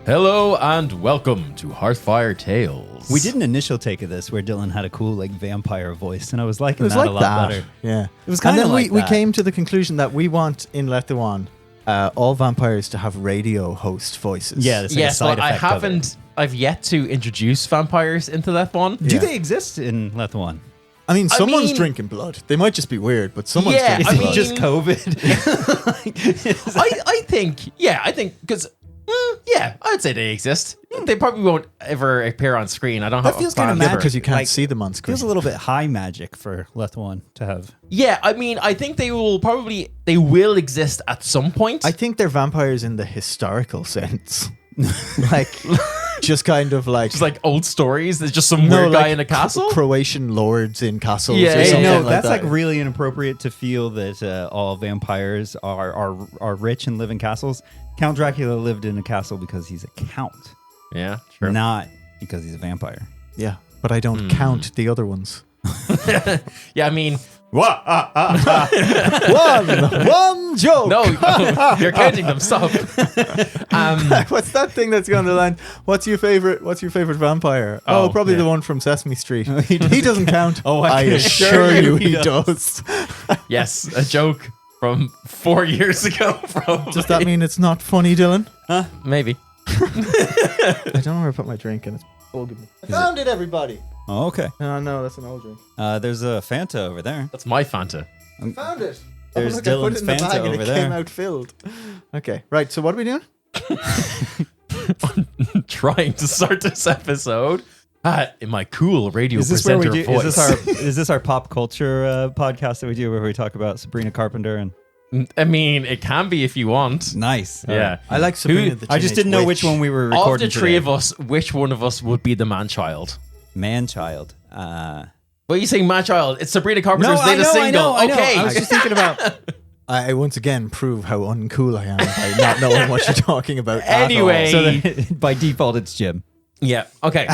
Hello and welcome to Hearthfire Tales. We did an initial take of this where Dylan had a cool like vampire voice, and I was liking that like a lot better. Yeah, It was kind of like we that. came to the conclusion that we want in Let the One all vampires to have radio host voices. Yeah, it's like a Yes, side well, I effect of it. haven't. I've yet to introduce vampires into that one. Do Yeah. they exist in Let the One? I mean, someone's mean- drinking blood. They might just be weird, but someone's Yeah, drinking I Is mean- it just COVID? I think because I'd say they exist. They probably won't ever appear on screen. I don't have. That feels a plan kinda for mad it. because you can't Like, see them on screen. Feels a little bit high magic for Let the One to have. Yeah, I mean, I think they will exist at some point. I think they're vampires in the historical sense, like just kind of like Just like old stories. There's just some weird guy in a castle. Croatian lords in castles. Yeah, or yeah, something yeah. No, like that's that. like really inappropriate to feel that all vampires are rich and live in castles. Count Dracula lived in a castle because he's a count, Yeah, sure. not because he's a vampire. Yeah, but I don't count the other ones. Yeah, I mean, one joke. no, you're counting them. Stop. What's that thing that's going to line? What's your favorite vampire? Oh, probably yeah. the one from Sesame Street. He doesn't count. Oh, I can assure you he he does. Yes, a joke from 4 years ago. Probably. Does that mean it's not funny, Dylan? Maybe? I don't know where I put my drink and it's bugging me. I found it, everybody. Oh, okay. No, that's an old drink. There's a Fanta over there. That's my Fanta. I found it. There's I put Dylan's it in the Fanta bag and over it there. came out filled. Okay, right. So what are we doing? Trying to start this episode in my cool radio Is this where we presenter do? voice. Is this our pop culture podcast that we do where we talk about Sabrina Carpenter and I mean, it can be if you want. nice? Yeah. I like Sabrina Who- the I just Teenage didn't know Witch. which one we were Of recording. the three of us, which one of us would be the man-child? Man-child. What are you saying, man-child? It's Sabrina Carpenter's latest single. I know. Okay. I was just thinking about. I once again prove how uncool I am by not knowing what you're talking about. at all. Anyway. So then, by default, it's Jim. Yeah, okay.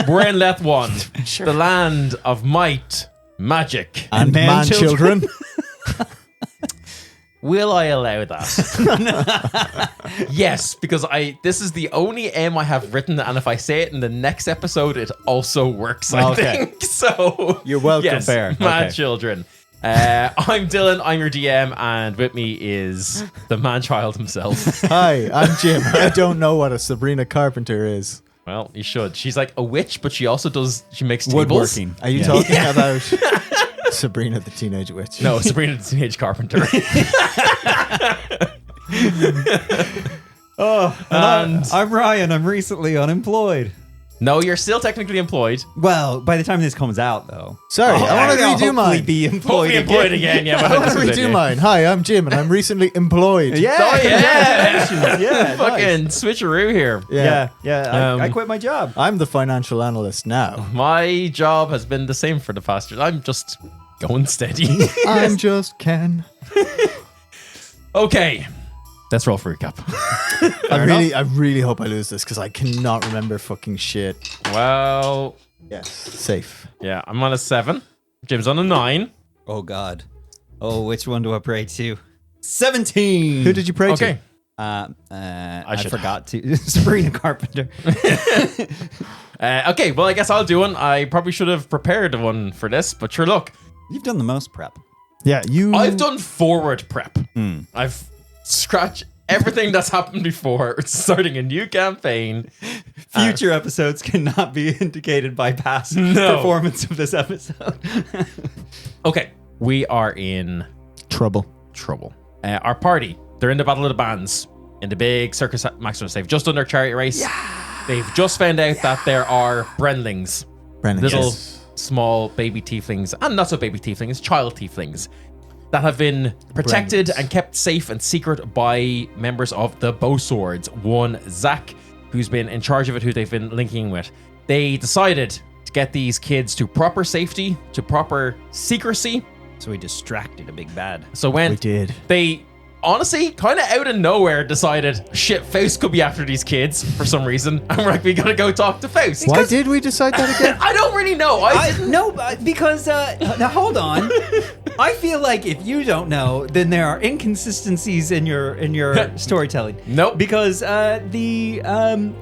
We're in Leth 1, the land of might, magic. and man children. Will I allow that? Yes, because this is the only M I have written, and if I say it in the next episode, it also works, I Okay. think. So You're welcome. yes, Fair. man Okay. children. I'm Dylan, I'm your DM, and with me is the man-child himself. Hi, I'm Jim. I don't know what a Sabrina Carpenter is. Well, you should. She's like a witch, but she makes tables. Woodworking. Are you Yeah. talking about Sabrina the Teenage Witch? No, Sabrina the Teenage Carpenter. And I'm Ryan. I'm recently unemployed. no, you're still technically employed. Well, by the time this comes out, though, Sorry, I want to I'll redo hopefully mine. be employed Hopefully employed again. Yeah, I want to redo mine. Hi, I'm Jim, and I'm recently employed. Yeah. Oh yeah, Yeah. fucking switcheroo here. Yeah. Yeah. I Um, quit my job. I'm the financial analyst now. My job has been the same for the past year. I'm just going steady. I'm just Ken. Okay, let's roll for recap. I really hope I lose this because I cannot remember fucking shit. Well, Yes, safe. yeah, I'm on a 7. Jim's on a 9. Oh God. Oh, which one do I pray to? 17. Who did you pray Okay. to? I should- forgot to. Sabrina Carpenter. Okay, well, I guess I'll do one. I probably should have prepared one for this, but sure, look. You've done the most prep. Yeah, you. I've done forward prep. I've scratched everything that's happened before, starting a new campaign. Future episodes cannot be indicated by past No. performance of this episode. Okay, we are in trouble. trouble. Our party, they're in the Battle of the Bands in the big Circus Maximus. They've just done their chariot race. They've just found out that there are Brenlings, Brennan. little Yes. small baby tieflings, and not so baby tieflings, child tieflings, that have been protected Brennans. and kept safe and secret by members of the Broadswords. One, Zach, who's been in charge of it, who they've been linking with. They decided to get these kids to proper safety, to proper secrecy. So we distracted a big bad. So when We did. they honestly, kind of out of nowhere, decided, shit, Faust could be after these kids for some reason. And we're like, we gotta go talk to Faust. Why did we decide that again? I don't really know. No, because now hold on. I feel like if you don't know, then there are inconsistencies in your storytelling. Nope. Because the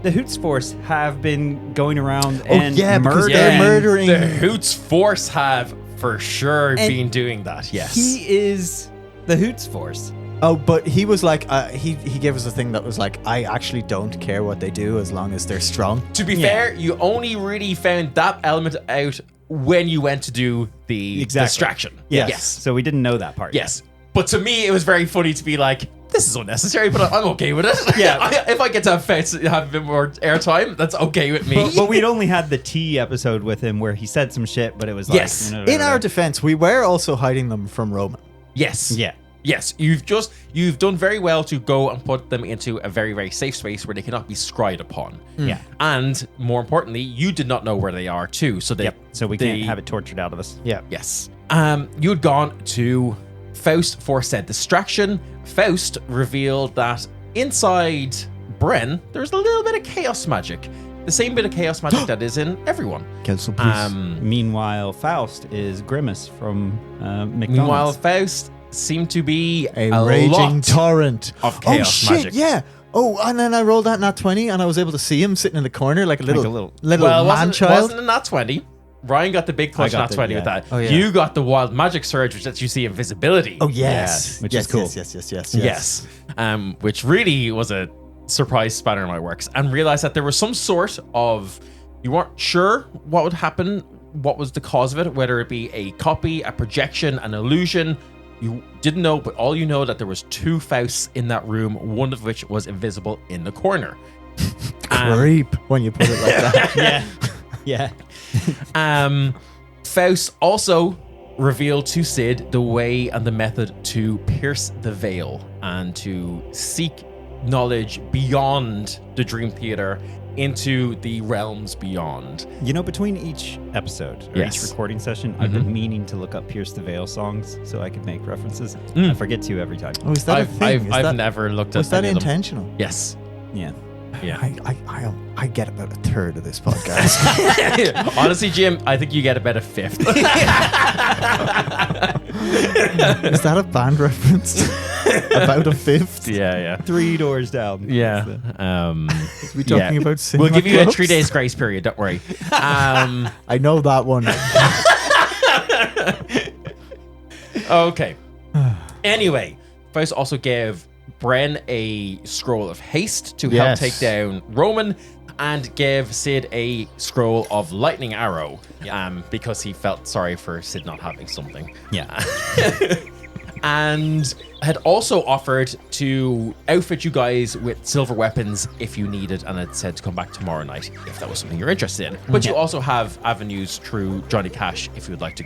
Hoots Force have been going around Oh, and yeah, because murdering. they're murdering. The Hoots Force have for sure been doing that. Yes. He is the Hoots Force. Oh, but he was like, he gave us a thing that was like, I actually don't care what they do as long as they're strong. To be fair, you only really found that element out when you went to do the distraction. Yes. So we didn't know that part. Yes. But to me, it was very funny to be like, this is unnecessary, but I'm okay with it. Yeah. If I get to have a bit more airtime, that's okay with me. But we'd only had the tea episode with him where he said some shit, but it was like... Yes. In our defense, we were also hiding them from Roman. Yes. Yeah. Yes, you've done very well to go and put them into a very, very safe space where they cannot be scryed upon. Yeah. And more importantly, you did not know where they are too. So So we can't have it tortured out of us. Yeah. Yes. You had gone to Faust for said distraction. Faust revealed that inside Bren, there's a little bit of chaos magic. The same bit of chaos magic that is in everyone. Kill some peace. Meanwhile, Faust is Grimace from McDonald's. Meanwhile, Faust seemed to be a raging lot torrent of chaos oh, shit, magic. Yeah. Oh, and then I rolled that nat 20 and I was able to see him sitting in the corner like a little Well, man-child. wasn't a nat 20. Ryan got the big clutch nat 20 with that. Oh, yeah. You got the wild magic surge, which lets you see invisibility. Oh, yes. Yeah, which is cool. Yes. Which really was a surprise spanner in my works. And realized that there was some sort of... You weren't sure what would happen, what was the cause of it, whether it be a copy, a projection, an illusion. You didn't know, but all you know that there was 2 Fausts in that room, one of which was invisible in the corner. Creep when you put it like that. Yeah. Faust also revealed to Sid the way and the method to pierce the veil and to seek knowledge beyond the Dream Theater into the realms beyond. You know, between each episode or Yes. each recording session, I've been meaning to look up Pierce the Veil songs so I could make references. I forget to every time. Oh, is that a thing? I've never looked at Was that any of them. intentional? Yes. Yeah. Yeah. I get about a third of this podcast. Honestly, Jim, I think you get about a fifth. Is that a band reference? About a fifth? Yeah. 3 doors down. Yeah. Is we talking about cinema We'll give you a clubs? 3 days grace period, don't worry. I know that one. Okay. Anyway, Faust also gave Bren a scroll of haste to help Yes. take down Roman and gave Sid a scroll of lightning arrow because he felt sorry for Sid not having something. Yeah. And had also offered to outfit you guys with silver weapons if you needed, and had said to come back tomorrow night if that was something you're interested in. But you also have avenues through Johnny Cash if you would like to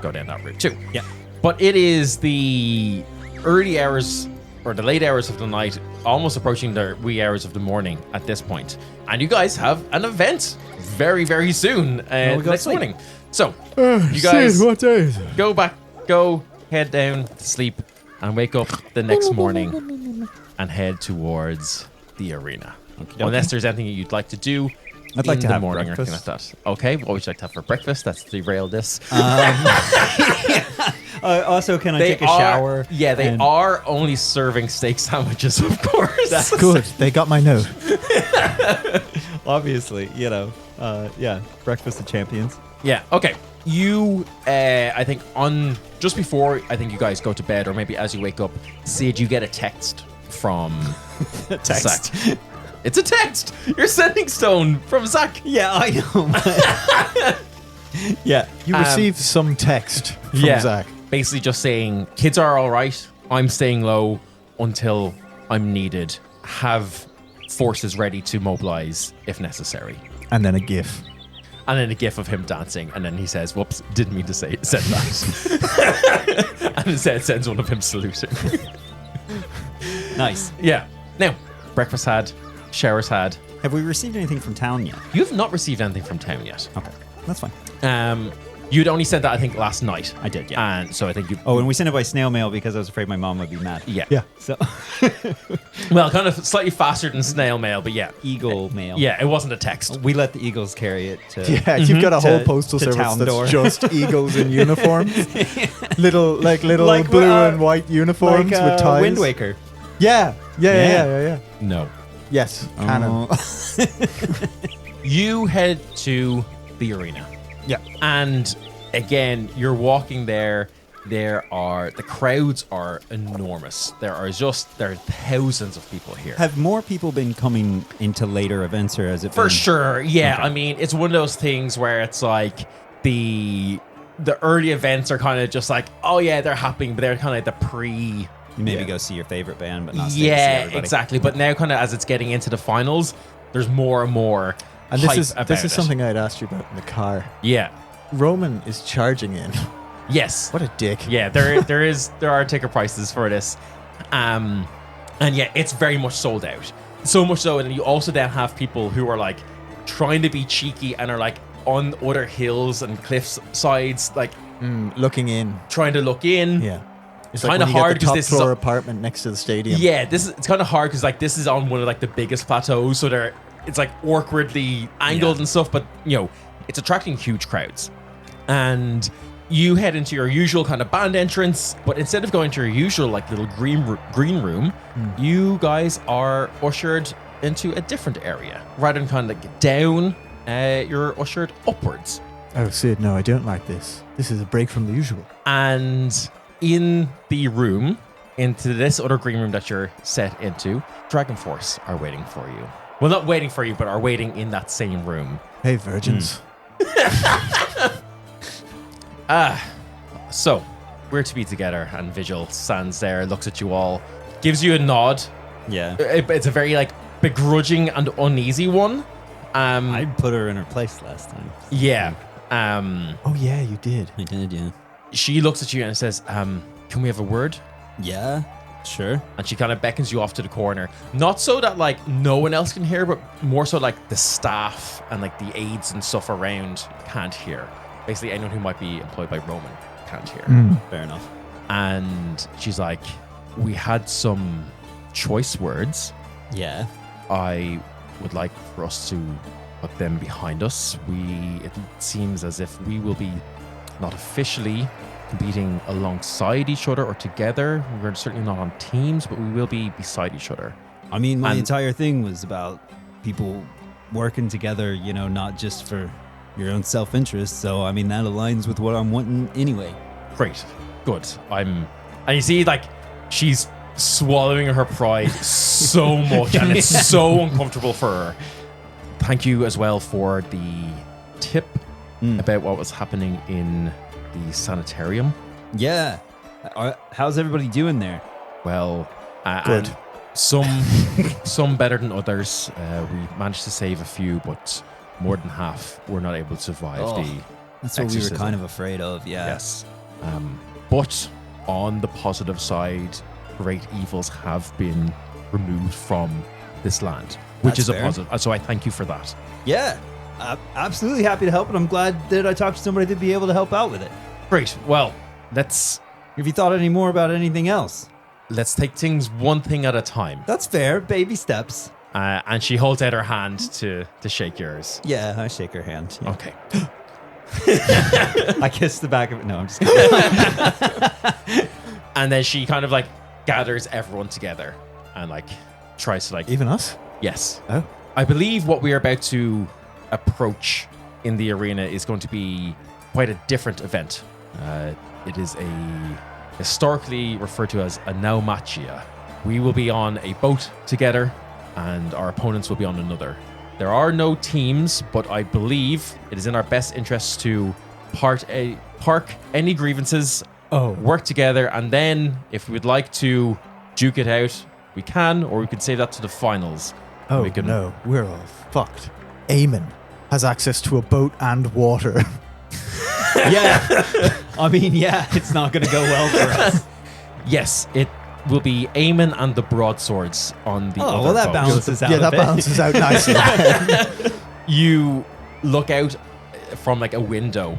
go down that route too. Yeah. But it is the early hours or the late hours of the night, almost approaching the wee hours of the morning at this point. And you guys have an event very, very soon, the next morning. So, you guys what day is it? go head down to sleep and wake up the next morning and head towards the arena. Unless there's anything you'd like to do I'd like in to the have morning or anything breakfast. like that. Okay, what would you like to have for breakfast? That's derailed this. Also, can I take a shower? Yeah, they and- are only serving steak sandwiches, of course. That's good. They got my note. Obviously, you know. Yeah, breakfast of champions. Yeah, okay. You, I think just before I think you guys go to bed, or maybe as you wake up, Sid, you get a text from Text. Zach. It's a text. You're sending Stone from Zach. Yeah, I know. Yeah. You received some text from Zach. Basically just saying, kids are all right. I'm staying low until I'm needed. Have forces ready to mobilize if necessary. And then a GIF. And then a gif of him dancing, and then he says, whoops, didn't mean to send that. And instead sends one of him saluting. Nice. Yeah. Now, breakfast had, showers had. Have we received anything from town yet? You have not received anything from town yet. Okay, that's fine. You'd only sent that, I think, last night. I did, yeah. And so I think you... Oh, and we sent it by snail mail because I was afraid my mom would be mad. Yeah. Yeah. So, Well, kind of slightly faster than snail mail, but yeah. eagle mail. Yeah, it wasn't a text. We let the eagles carry it to... Yeah, you've got a whole To- postal to service town that's door. just eagles in uniforms. little Like, blue and white uniforms Like with ties. Wind Waker. Yeah. No. Yes, canon. You head to the arena. Yeah. And again, you're walking there. The crowds are enormous. There are thousands of people here. Have more people been coming into later events, or has it For been... sure, yeah. Okay. I mean, it's one of those things where it's like the early events are kind of just like, oh yeah, they're happening, but they're kind of like the pre. You maybe go see your favorite band, but not stay to see Yeah, everybody. exactly. But now, kind of as it's getting into the finals, there's more and more. And hype this about is it. something I'd asked you about in the car. Yeah. Roman is charging in. Yes. What a dick. Yeah, there are ticket prices for this. And yeah, it's very much sold out. So much so, and you also then have people who are like trying to be cheeky and are like on other hills and cliffs sides, like Looking in. trying to look in. Yeah. It's Kinda like when you hard get the 'cause top this is floor a- apartment next to the stadium. Yeah, it's kind of hard because like this is on one of like the biggest plateaus, so it's like awkwardly angled and stuff, but it's attracting huge crowds. And you head into your usual kind of band entrance, but instead of going to your usual like little green room, you guys are ushered into a different area. Rather than kind of like down, you're ushered upwards. Oh, Sid, no, I don't like this. This is a break from the usual. And in the room, into this other green room that you're set into, Dragon Force are waiting for you. Well, not waiting for you, but are waiting in that same room. Hey, virgins. So, we're to be together, and Vigil stands there, looks at you all, gives you a nod. Yeah. It's a very, like, begrudging and uneasy one. I put her in her place last time. Yeah. Oh, yeah, you did. I did, yeah. She looks at you and says, can we have a word? Yeah, sure. And she kind of beckons you off to the corner. Not so that, like, no one else can hear, but more so, like, the staff and, like, the aides and stuff around can't hear. Basically, anyone who might be employed by Roman can't hear. Fair enough. And she's like, we had some choice words. Yeah. I would like for us to put them behind us. It seems as if we will be not officially competing alongside each other or together. We're certainly not on teams, but we will be beside each other. I mean, my And- entire thing was about people working together, not just for your own self-interest. So, I mean, that aligns with what I'm wanting anyway. Great. Good. And you see, like, she's swallowing her pride so much, and it's so uncomfortable for her. Thank you as well for the tip about what was happening in the sanitarium. Yeah. How's everybody doing there? Well, Good. and some better than others. We managed to save a few, but more than half were not able to survive Oh, the That's what we were exorcism. kind of afraid of, yeah. Yes. But on the positive side, great evils have been removed from this land, which That's is a fair. positive. So I thank you for that. Yeah. Absolutely happy to help, and I'm glad that I talked to somebody to be able to help out with it. Great. Well, let's Have you thought any more about anything else? take things one thing at a time. That's fair. Baby steps. And she holds out her hand to shake yours. Yeah, I shake her hand. Yeah. Okay. I kiss the back of it. No, I'm just kidding. And then she kind of like gathers everyone together and like tries to like Even us? yes. Oh. I believe what we are about to approach in the arena is going to be quite a different event. It is a historically referred to as a naumachia. We will be on a boat together, and our opponents will be on another. There are no teams, but I believe it is in our best interests to park any grievances, work together, and then if we'd like to duke it out, we can, or we could save that to the finals. Oh, We can- no, we're all fucked. Eamon has access to a boat and water. Yeah. I mean, yeah, it's not going to go well for us. Yes, it will be Eamon and the Broadswords on the Oh, other well, that boat. balances out Yeah, a that bit. balances out nicely. You look out from like a window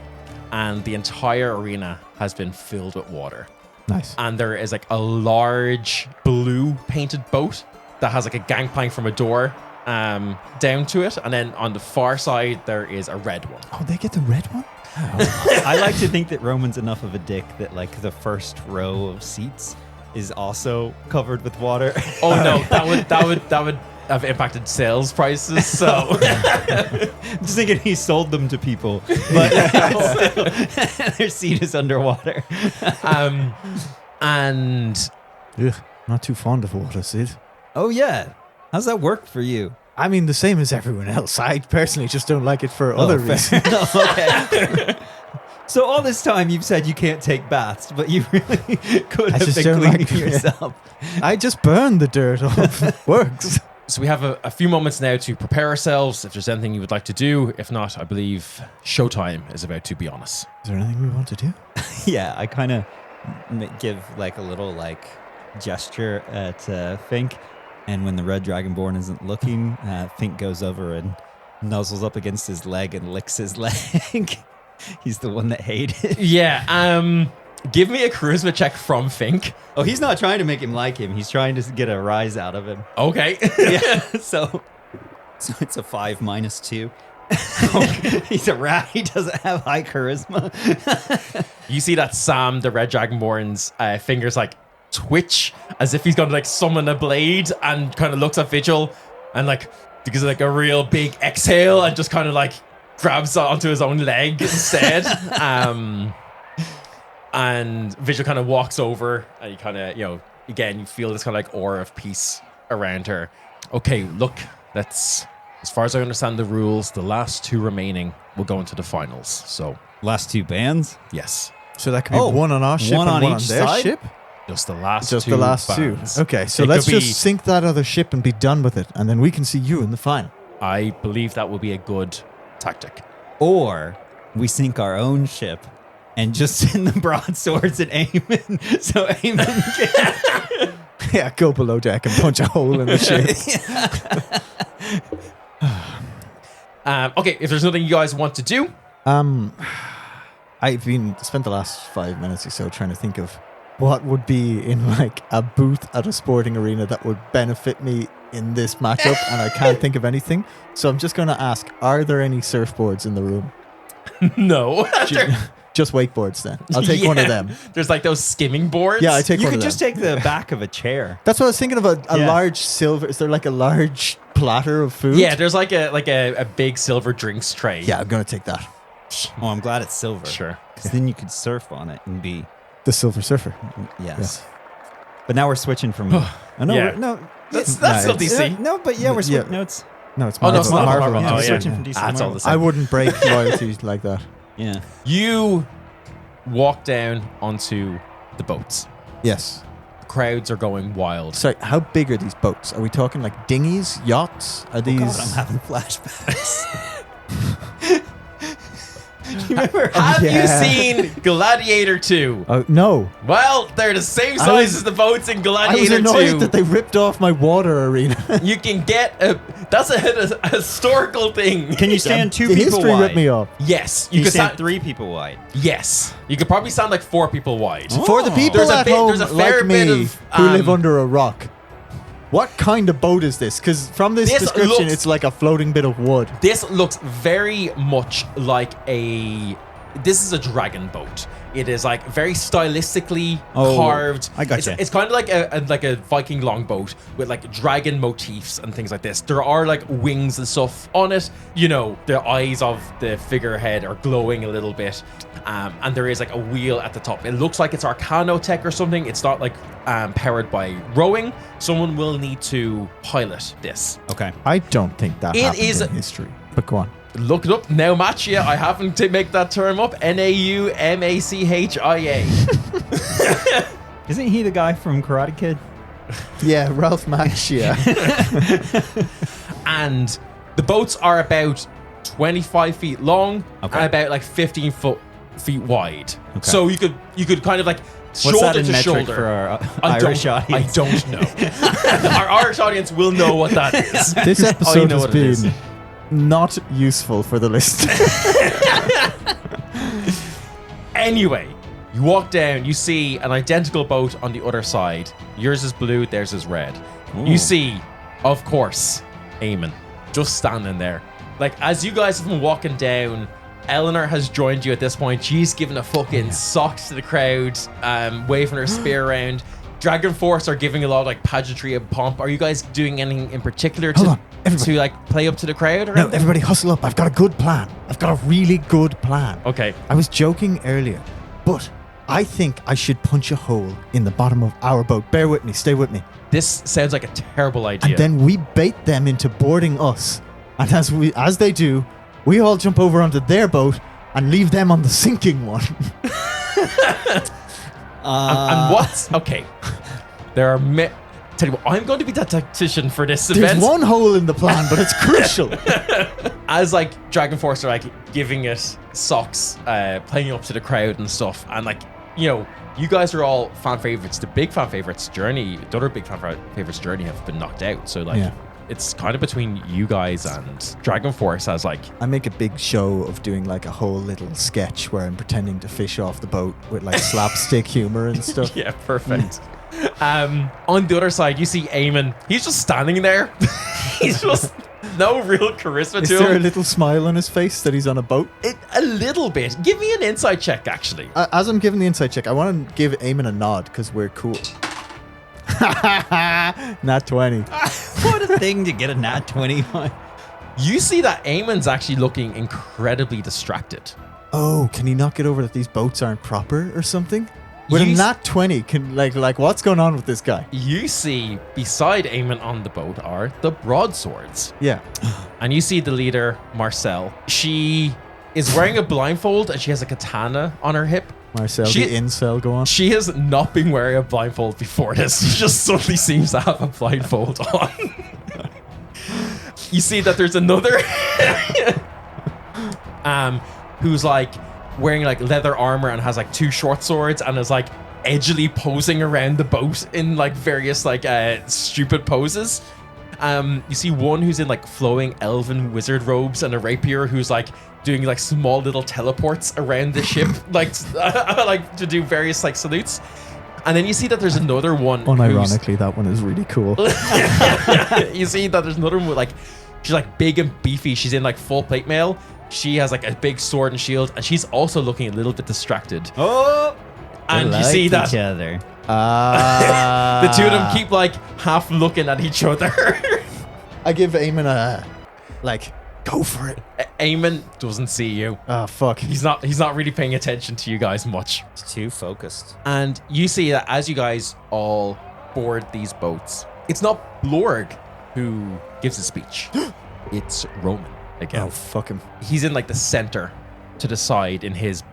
and the entire arena has been filled with water. Nice. And there is like a large blue painted boat that has like a gangplank from a door down to it, and then on the far side there is a red one. Oh, they get the red one? I like to think that Roman's enough of a dick that like the first row of seats is also covered with water. Oh no, that would have impacted sales prices. So I'm just thinking he sold them to people, but still, their seat is underwater. And Ugh, not too fond of water, Sid. Oh yeah, how's that work for you? I mean, the same as everyone else. I personally just don't like it for other reasons. Okay. So all this time you've said you can't take baths, but you really could have just been don't cleaning like it. yourself. I just burn the dirt off. Works. so we have a few moments now to prepare ourselves. If there's anything you would like to do, if not, I believe showtime is about to be on us. Is there anything we want to do? Yeah, I kind of give like a little like gesture at Fink, and when the Red Dragonborn isn't looking, Fink goes over and nuzzles up against his leg and licks his leg. He's the one that hated. Yeah. Give me a charisma check from Fink. Oh, he's not trying to make him like him. He's trying to get a rise out of him. Okay. Yeah. So it's a 5 minus 2. He's a rat. He doesn't have high charisma. You see that Sam, the Red Dragonborn's fingers like twitch as if he's going to like summon a blade, and kind of looks at Vigil and like because like a real big exhale and just kind of like grabs onto his own leg instead. And Vigil kind of walks over and you kind of, again, you feel this kind of like aura of peace around her. Okay, look, as far as I understand the rules, the last 2 remaining will go into the finals. So, Last 2 bands? yes, So that could be one on our ship one and on one on each their side? ship? just the last Just 2 the last bands. 2. Okay, so It let's could be- just sink that other ship and be done with it, and then we can see you in the final. I believe that will be a good tactic. Or we sink our own ship and just send the broadswords at Eamon, so Eamon can... Yeah, go below deck and punch a hole in the ship. Okay, if there's nothing you guys want to do, I've spent the last 5 minutes or so trying to think of what would be in like a booth at a sporting arena that would benefit me in this matchup, and I can't think of anything. So I'm just going to ask, are there any surfboards in the room? no. Just wakeboards then. I'll take one of Yeah. them. There's like those skimming boards. Yeah, I take You one could of just them. take the back of a chair. That's what I was thinking of, a Yeah. large silver. Is there like a large platter of food? Yeah, there's like a big silver drinks tray. Yeah, I'm going to take that. Oh, I'm glad it's silver. Sure. Because then you could surf on it and be... The Silver Surfer. Yes. But now we're switching from... oh, no, Yeah. no. That's No, still it's- DC. No, but yeah, we're switching. Yeah. No, it's... No, it's Oh, no, Marvel. it's not Marvel. Yeah, Oh, we're yeah. switching from DC to That's all Marvel. the same. I wouldn't break loyalty like that. Yeah. You walk down onto the boats. Yes. The crowds are going wild. Sorry, how big are these boats? Are we talking like dinghies, yachts? Are these? God, I'm having flashbacks. You remember? Have yeah. you seen Gladiator 2? Oh no! Well, they're the same I size was- as the boats in I was Gladiator annoyed 2. that they ripped off my water arena. You can get that's a historical thing. Can you stand 2 the people history wide? ripped me off. Yes, You you can can stand stand 3 people wide. Yes, you could probably stand like 4 people wide. For the people There's a at bit- home there's a fair like me bit of, who live um, under a rock, what kind of boat is this? Because from this This description, looks- it's like a floating bit of wood. This looks very much like this is a dragon boat. It is like very stylistically carved. I gotcha. It's kind of like a Viking longboat with like dragon motifs and things like this. There are like wings and stuff on it. The eyes of the figurehead are glowing a little bit, and there is like a wheel at the top. It looks like it's Arcano tech or something. It's not like powered by rowing. Someone will need to pilot this. Okay. I don't think that It happened is- in history. But go on. Look it up. Naumachia. I happen to make that term up. Naumachia. Isn't he the guy from Karate Kid? Yeah, Ralph Macchia. And the boats are about 25 feet long Okay. and about like 15 feet wide. So you could kind of like What's shoulder that in to metric shoulder. for our I Irish don't, audience? I don't know. Our Irish audience will know what that is. This Oh, you episode know has what it is. been not useful for the listener. Anyway, you walk down, you see an identical boat on the other side. Yours is blue, theirs is red. Ooh. You see, of course, Eamon just standing there. Like, as you guys have been walking down, Eleanor has joined you at this point. She's giving a fucking sock to the crowd, waving her spear around. Dragon Force are giving a lot of like pageantry and pomp. Are you guys doing anything in particular to like play up to the crowd? Or No, anything? everybody hustle up. I've got a good plan. I've got a really good plan. Okay. I was joking earlier, but I think I should punch a hole in the bottom of our boat. Bear with me. Stay with me. This sounds like a terrible idea. And then we bait them into boarding us. And as they do, we all jump over onto their boat and leave them on the sinking one. and what's okay? There are tell you what, I'm going to be the tactician for this There's event. one hole in the plan, but it's crucial. As like Dragon Force are like giving it socks, playing up to the crowd and stuff, and like, you know, you guys are all fan favorites. The big fan favorites Journey, the other big fan favorites Journey have been knocked out. So like, Yeah. it's kind of between you guys and Dragon Force as like. I make a big show of doing like a whole little sketch where I'm pretending to fish off the boat with like slapstick humor and stuff. Yeah, perfect. On the other side, you see Eamon. He's just standing there. He's just no real charisma Is to there a him. little smile on his face that he's on a boat? A little bit. Give me an insight check, actually. As I'm giving the insight check, I want to give Eamon a nod because we're cool. Not 20. What a thing to get a nat 20 on. You see that Eamon's actually looking incredibly distracted. Oh, can he not get over that these boats aren't proper or something? With You a nat 20, can like what's going on with this guy? You see, beside Eamon on the boat are the Broadswords. Yeah. And you see the leader, Marcel. She is wearing a blindfold and she has a katana on her hip. Marcel, She- the incel, go on. She has not been wearing a blindfold before this. She just suddenly seems to have a blindfold on. You see that there's another who's like wearing like leather armor and has like two short swords and is like edgily posing around the boat in like various like stupid poses. You see one who's in like flowing elven wizard robes and a rapier who's like doing like small little teleports around the ship, like like to do various like salutes. And then you see that there's another one. Unironically, that one is really cool. You see that there's another one with like, she's like big and beefy. She's in like full plate mail. She has like a big sword and shield, and she's also looking a little bit distracted. Oh, And they you like see that each other. the two of them keep like half looking at each other. I give Eamon a like, go for it. Eamon doesn't see you. Oh fuck. He's not really paying attention to you guys much. It's too focused. And you see that as you guys all board these boats, it's not Blorg who gives a speech. It's Roman again. Oh fuck him. He's in like the center to the side in his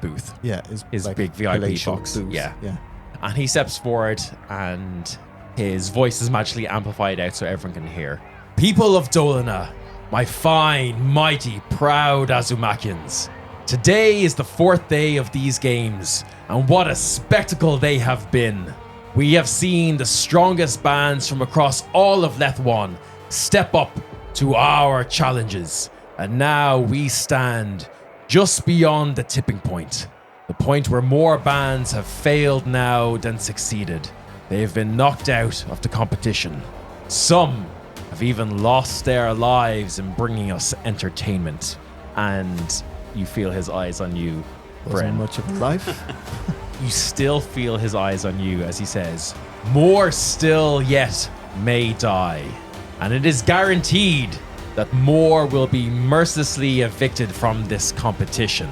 booth. Yeah, His like, big VIP palatial box. booth. Yeah. Yeah. And he steps forward and his voice is magically amplified out so everyone can hear. People of Dolina, my fine, mighty, proud Azumakians. Today is the 4th day of these games, and what a spectacle they have been. We have seen the strongest bands from across all of Lethwan step up to our challenges, and now we stand just beyond the tipping point. The point where more bands have failed now than succeeded. They have been knocked out of the competition. Some have even lost their lives in bringing us entertainment. And you feel his eyes on you, Wasn't Bren. much of a life. You still feel his eyes on you as he says, more still yet may die. And it is guaranteed that more will be mercilessly evicted from this competition.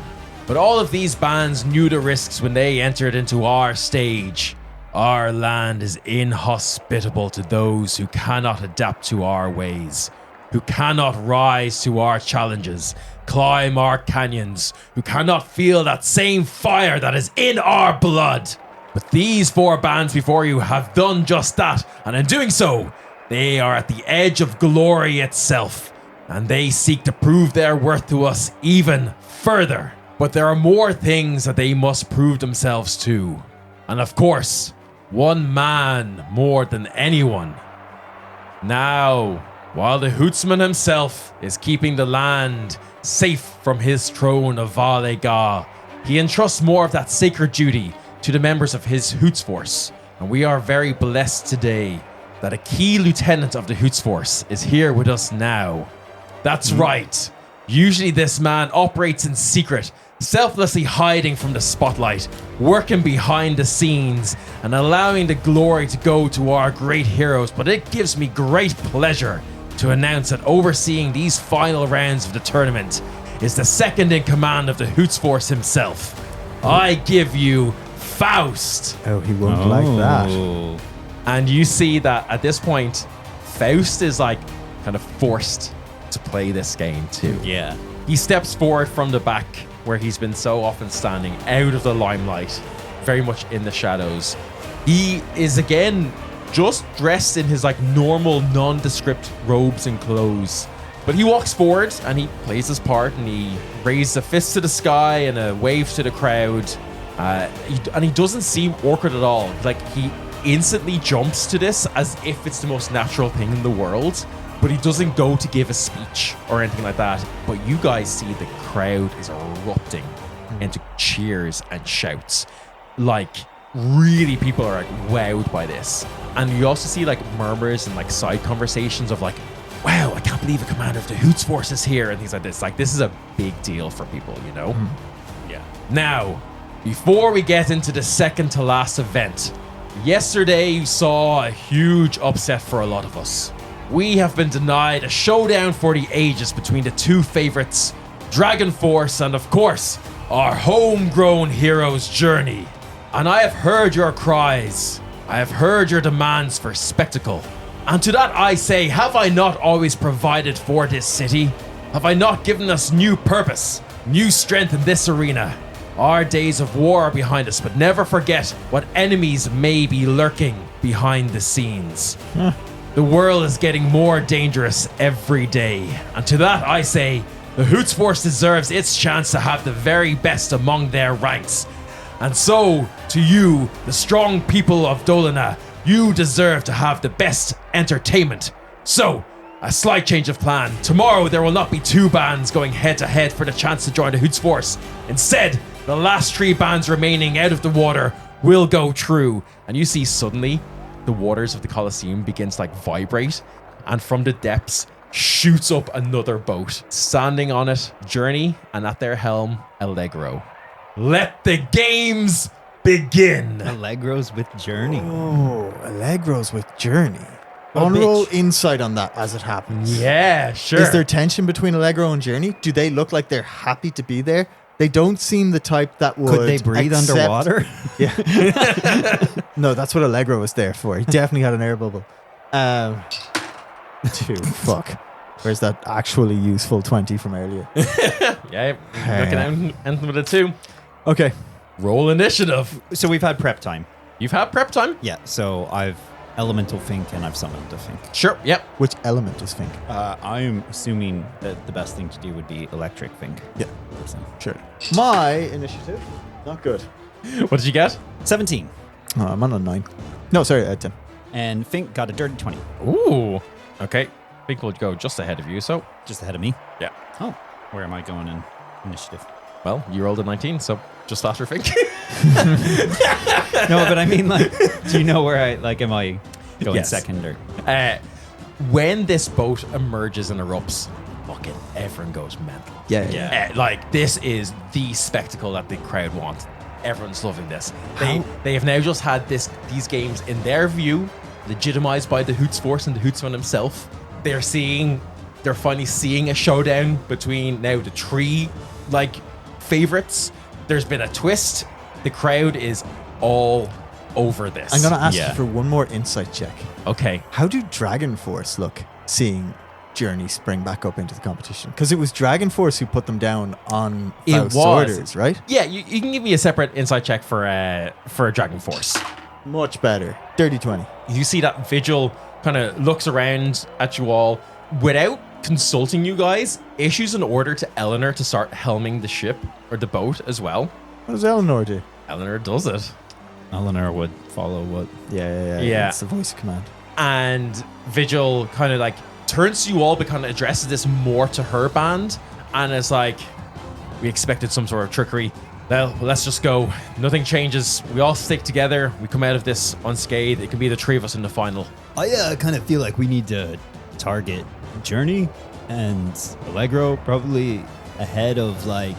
But all of these bands knew the risks when they entered into our stage. Our land is inhospitable to those who cannot adapt to our ways, who cannot rise to our challenges, climb our canyons, who cannot feel that same fire that is in our blood. But these 4 bands before you have done just that, and in doing so, they are at the edge of glory itself, and they seek to prove their worth to us even further. But there are more things that they must prove themselves to. And of course, one man more than anyone. Now, while the Hootsman himself is keeping the land safe from his throne of Valega, he entrusts more of that sacred duty to the members of his Hoots Force. And we are very blessed today that a key lieutenant of the Hoots Force is here with us now. That's right. Usually this man operates in secret, selflessly hiding from the spotlight, working behind the scenes, and allowing the glory to go to our great heroes. But it gives me great pleasure to announce that overseeing these final rounds of the tournament is the second in command of the Hoots Force himself. I give you Faust. Oh, he won't like that. And you see that at this point, Faust is like kind of forced to play this game too. Yeah. He steps forward from the back where he's been so often standing, out of the limelight, very much in the shadows. He is again just dressed in his like normal nondescript robes and clothes. But he walks forward and he plays his part and he raises a fist to the sky and a wave to the crowd. And he doesn't seem awkward at all. Like he instantly jumps to this as if it's the most natural thing in the world. But he doesn't go to give a speech or anything like that. But you guys see the crowd is erupting into cheers and shouts. Like, really, people are like wowed by this. And you also see like murmurs and like side conversations of like, wow, I can't believe a commander of the Hoots Force is here and things like this. Like, this is a big deal for people, you know? Yeah. Now, before we get into the second to last event, yesterday you saw a huge upset for a lot of us. We have been denied a showdown for the ages between the two favorites, Dragon Force and, of course, our homegrown hero's journey. And I have heard your cries. I have heard your demands for spectacle. And to that I say, have I not always provided for this city? Have I not given us new purpose, new strength in this arena? Our days of war are behind us, but never forget what enemies may be lurking behind the scenes. The world is getting more dangerous every day. And to that I say, the Hoots Force deserves its chance to have the very best among their ranks. And so, to you, the strong people of Dolina, you deserve to have the best entertainment. So, a slight change of plan. Tomorrow there will not be two bands going head to head for the chance to join the Hoots Force. Instead, the last three bands remaining out of the water will go through. And you see suddenly, the waters of the Coliseum begins to like vibrate, and from the depths shoots up another boat. Standing on it, Journey, and at their helm, Allegro. Let the games begin. Allegro's with Journey. Oh, Allegro's with Journey. Unroll insight on that as it happens. Yeah, sure. Is there tension between Allegro and Journey? Do they look like they're happy to be there? They don't seem the type that would. Could they breathe underwater? Yeah. No, that's what Allegro was there for. He definitely had an air bubble. Dude, fuck. Where's that actually useful 20 from earlier? Yeah, looking at anything with a 2. Okay. Roll initiative. So we've had prep time. You've had prep time? Yeah, so I've Elemental Fink and I've summoned a Fink. Sure, yep. Which element is Fink? I'm assuming that the best thing to do would be Electric Fink. Yeah. Sure. My initiative, not good. What did you get? 17. Oh, I'm on a 9. No, sorry, 10. And Fink got a dirty 20. Ooh. Okay. Fink will go just ahead of you, so. Just ahead of me. Yeah. Oh, where am I going in initiative? Well, you rolled a 19, so just after Fink. No, but I mean, like, do you know where am I going Yes. second or? When this boat emerges and erupts, fucking everyone goes mental. Yeah. Like, this is the spectacle that the crowd want. Everyone's loving this. They have now just had these games, in their view, legitimized by the Hoots Force and the Hootsman himself. They're finally seeing a showdown between now the three, favorites. There's been a twist. The crowd is all over this. I'm going to ask you for one more insight check. Okay. How do Dragon Force look seeing Journey spring back up into the competition? Because it was Dragon Force who put them down on Faust's orders, right? Yeah, you can give me a separate insight check for Dragon Force. Much better. Dirty 20. You see that Vigil kind of looks around at you all without consulting you guys, issues an order to Eleanor to start helming the ship or the boat as well. What does Eleanor do? Eleanor does it. Eleanor would follow what? Yeah. It's the voice of command. And Vigil kind of turns to you all, but kind of addresses this more to her band, and is like, we expected some sort of trickery. Well, let's just go. Nothing changes. We all stick together. We come out of this unscathed. It can be the three of us in the final. I kind of feel like we need to target Journey and Allegro probably ahead of like,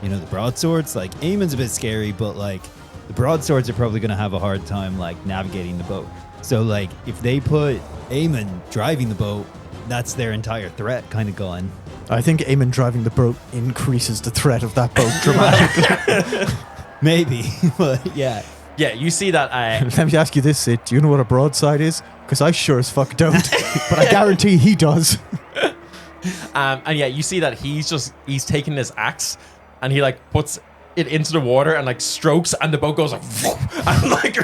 you know, the Broadswords. Like Eamon's a bit scary, but like the Broadswords are probably going to have a hard time like navigating the boat. So like if they put Eamon driving the boat, that's their entire threat kind of gone. I think Eamon driving the boat increases the threat of that boat dramatically. Maybe, but yeah. Yeah, you see that. Let me ask you this, Sid. Do you know what a broadside is? Because I sure as fuck don't. But I guarantee he does. And yeah, you see that he's taking his axe and he like puts it into the water and like strokes, and the boat goes like and like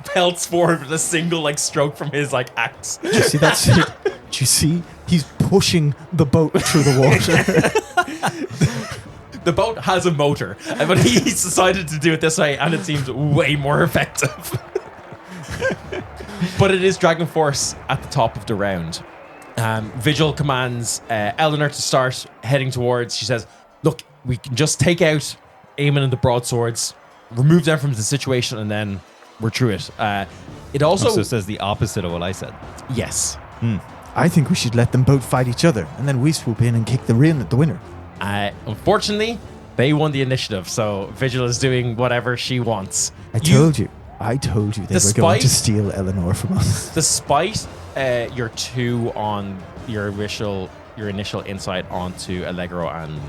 pelts forward with a single like stroke from his like axe. Do you see that, Sid? Do you see? He's pushing the boat through the water. The boat has a motor, but he's decided to do it this way, and it seems way more effective. But it is Dragon Force at the top of the round. Vigil commands Eleanor to start heading towards. She says, look, we can just take out Eamon and the Broadswords, remove them from the situation, and then we're through it. It also says the opposite of what I said. Yes. I think we should let them both fight each other, and then we swoop in and kick the winner. Unfortunately, they won the initiative, so Vigil is doing whatever she wants. I told you they were going to steal Eleanor from us. Despite your 2 on your initial insight onto Allegro and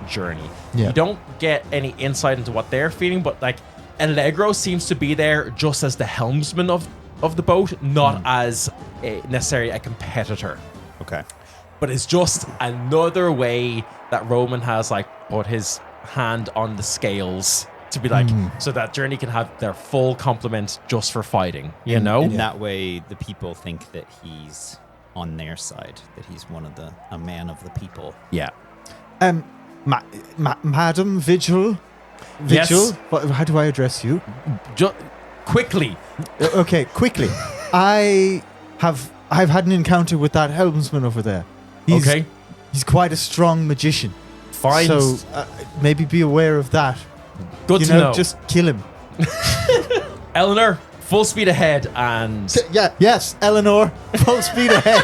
Journey, you don't get any insight into what they're feeling, but like Allegro seems to be there just as the helmsman of the boat, not as necessarily a competitor. Okay. But it's just another way that Roman has like put his hand on the scales to be like, so that Journey can have their full complement just for fighting, you know? In that way, the people think that he's on their side, that he's a man of the people. Yeah. Madam Vigil? Yes. How do I address you? Quickly. Okay, quickly. I've had an encounter with that helmsman over there. He's quite a strong magician. Fine. So maybe be aware of that. Good to know. Just kill him. Eleanor, full speed ahead, and yes, Eleanor, full speed ahead.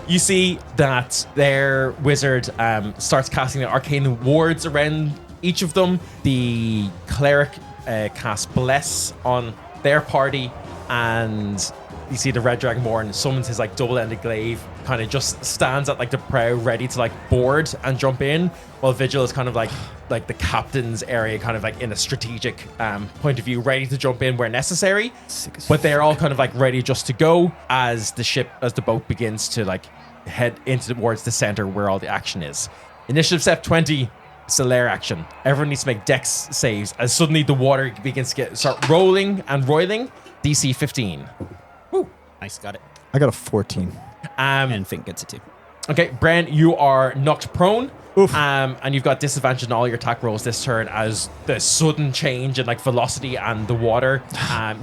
You see that their wizard starts casting the arcane wards around each of them. The cleric casts Bless on their party, and you see the Red Dragonborn summons his like double-ended glaive, kind of just stands at like the prow ready to like board and jump in, while Vigil is kind of like the captain's area, kind of like in a strategic point of view, ready to jump in where necessary. But they're all kind of like ready just to go as the boat begins to like head towards the center where all the action is. Initiative step 20. It's a lair action. Everyone needs to make dex saves as suddenly the water begins to start rolling and roiling. DC 15. Woo. Nice, got it. I got a 14. And Fink gets it too. Okay, Bren, you are knocked prone. Oof. And you've got disadvantage on all your attack rolls this turn as the sudden change in like velocity and the water.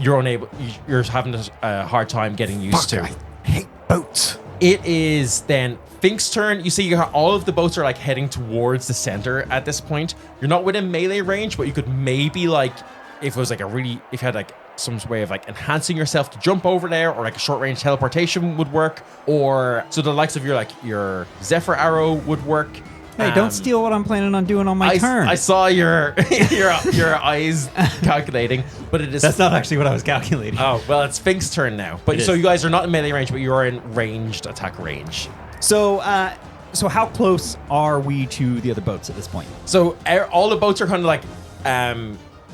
You're having a hard time getting used to. I hate boats. It is then Fink's turn. You see all of the boats are like heading towards the center at this point. You're not within melee range, but you could maybe like, if it was like if you had like some way of like enhancing yourself to jump over there, or like a short range teleportation would work, or so the likes of your Zephyr arrow would work. Hey, don't steal what I'm planning on doing on my turn. I saw your eyes calculating, but it is. That's not actually what I was calculating. Oh, well, it's Fink's turn now. But so you guys are not in melee range, but you are in ranged attack range. So how close are we to the other boats at this point? So all the boats are kind of like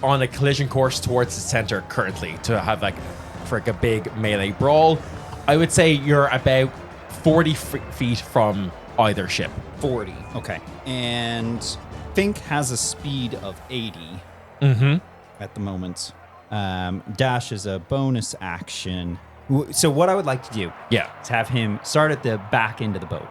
on a collision course towards the center currently to have like for like a big melee brawl. I would say you're about 40 feet from either ship. 40. Okay. And Fink has a speed of 80 at the moment. Dash is a bonus action. So what I would like to do is have him start at the back end of the boat.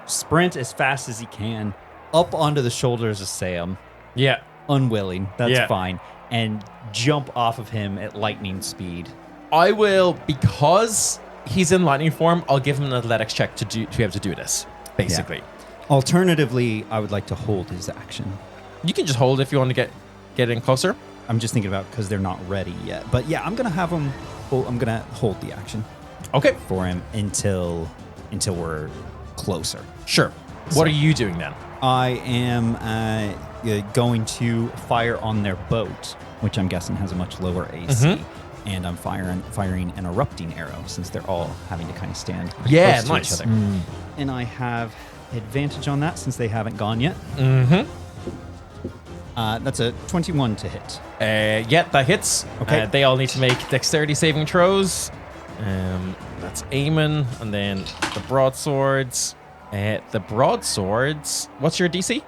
Sprint as fast as he can up onto the shoulders of Sam. Yeah. Unwilling. That's fine. And jump off of him at lightning speed. I will, because he's in lightning form, I'll give him an athletics check to be able to do this, basically. Yeah. Alternatively, I would like to hold his action. You can just hold if you want to get getting closer? I'm just thinking about because they're not ready yet. But yeah, I'm gonna have them. Well, I'm gonna hold the action Okay, for him until we're closer. sure. What are you doing then? I am going to fire on their boat, which I'm guessing has a much lower AC, and I'm firing an erupting arrow since they're all having to kind of stand Yeah, close nice. to each other. And I have advantage on that since they haven't gone yet. Mm-hmm. That's a 21 to hit. Yeah, that hits. Okay. They all need to make dexterity saving throws. That's Eamon, and then the broadswords. What's your DC?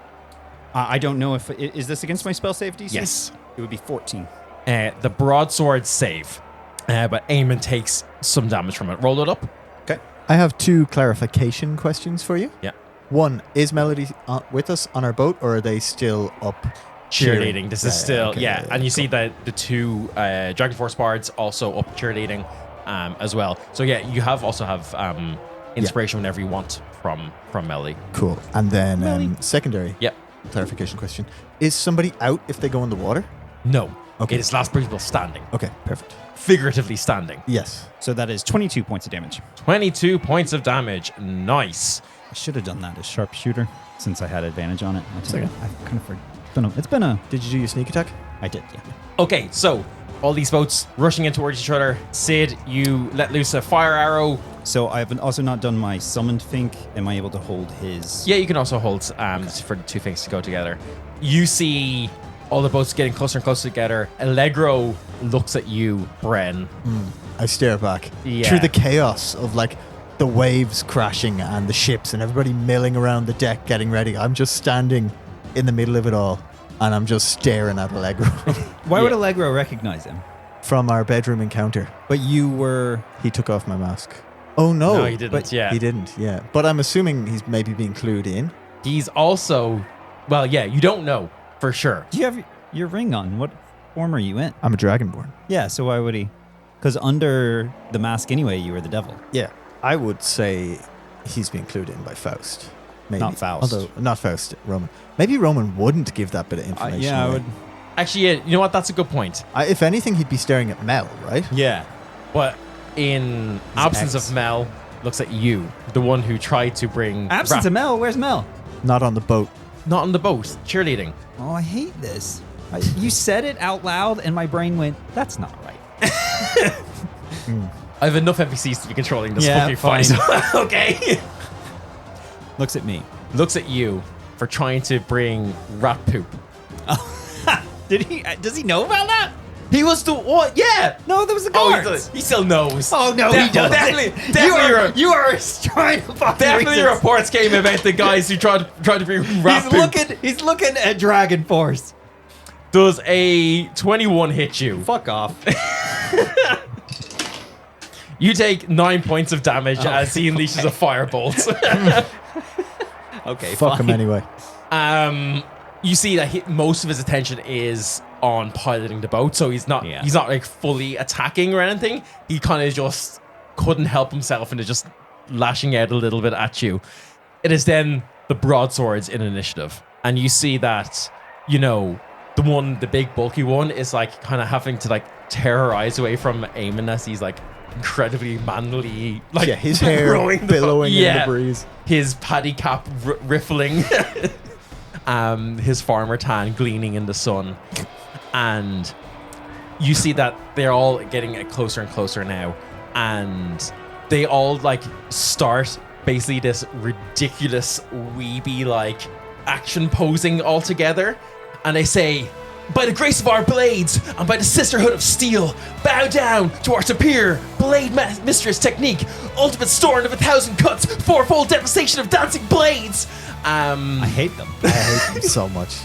I don't know if is this against my spell save DC? Yes. It would be 14. The broadswords save, but Eamon takes some damage from it. Roll it up. Okay. I have 2 clarification questions for you. Yeah. One, is Melody with us on our boat, or are they still up Cheerleading. This is still, okay, yeah. And you see that the 2 Dragon Force bards also up cheerleading as well. So yeah, you also have inspiration whenever you want from Melody. Cool. And then Melly. secondary Yep. clarification question. Is somebody out if they go in the water? No. Okay. It is last people standing. Okay, perfect. Figuratively standing. Yes. So that is 22 points of damage. 22 points of damage. Nice. I should have done that as sharpshooter since I had advantage on it. I okay. kind of it's been a. Did you do your sneak attack? I did, yeah. Okay, so all these boats rushing in towards each other. Sid, you let loose a fire arrow. So I have also not done my summoned Fink. Am I able to hold his? Yeah, you can also hold for the 2 things to go together. You see all the boats getting closer and closer together. Allegro looks at you, Bren. I stare back. Yeah. Through the chaos of like the waves crashing and the ships and everybody milling around the deck getting ready. I'm just standing in the middle of it all and I'm just staring at Allegro Why would Yeah. Allegro recognize him? from our bedroom encounter. But you were. He took off my mask. Oh no. No, he didn't, But yeah. He didn't, yeah. But I'm assuming he's maybe being clued in. He's also, well, yeah, you don't know for sure. Do you have your ring on? What form are you in? I'm a dragonborn. Yeah. So why would he? Because under the mask anyway, you were the devil. Yeah. I would say he's being clued in by Faust. Maybe. Not Faust. Although, not Faust, Roman. Maybe Roman wouldn't give that bit of information Yeah, I away. would. Actually, yeah, you know what? That's a good point. If anything, he'd be staring at Mel, right? Yeah. But in absence ex. of Mel, looks at you, the one who tried to bring Absence of Mel. Where's Mel? Not on the boat. not on the boat, cheerleading. Oh, I hate this. You said it out loud, and my brain went, "That's not right." I have enough NPCs to be controlling this Yeah, fucking fight. Okay. Looks at me. Looks at you for trying to bring rat poop. Did he? Does he know about that? He was the what? Yeah. No, there was the Oh, guards. he still knows. Oh no, he doesn't. Definitely, You are trying to fucking definitely read this. reports came about the guys who tried to bring rat poop. He's looking at Dragon Force. Does a 21 hit you? Fuck off. You take 9 points of damage as he unleashes a firebolt. Okay, Fuck him fine. anyway. You see that most of his attention is on piloting the boat, so he's not like fully attacking or anything. He kind of just couldn't help himself and is just lashing out a little bit at you. It is then the broadswords in initiative, and you see that, you know, the big bulky one is like kind of having to like tear her eyes away from Eamon as he's like incredibly manly, like Yeah, his hair rowing the billowing boat. in the breeze. His paddy cap riffling, his farmer tan gleaming in the sun, and you see that they're all getting closer and closer now, and they all like start basically this ridiculous weeby like action posing all together, and they say, "By the grace of our blades and by the sisterhood of steel, bow down to our superior blade mistress technique, ultimate scorn of 1,000 cuts, fourfold devastation of dancing blades." I hate them. I hate them so much.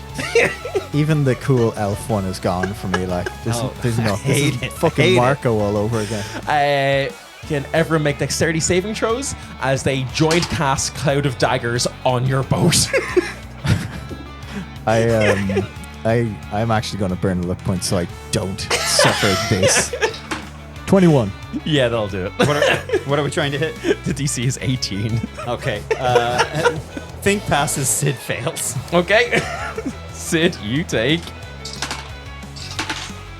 Even the cool elf one is gone for me. Like, there's no hate this is it. fucking Hate it. Marco all over again. Can everyone make dexterity saving throws as they joint cast Cloud of Daggers on your boat? I'm actually going to burn a luck point so I don't suffer this. 21. Yeah, that'll do it. What are we trying to hit? The DC is 18. Okay. Think passes, Sid fails. Okay. Sid, you take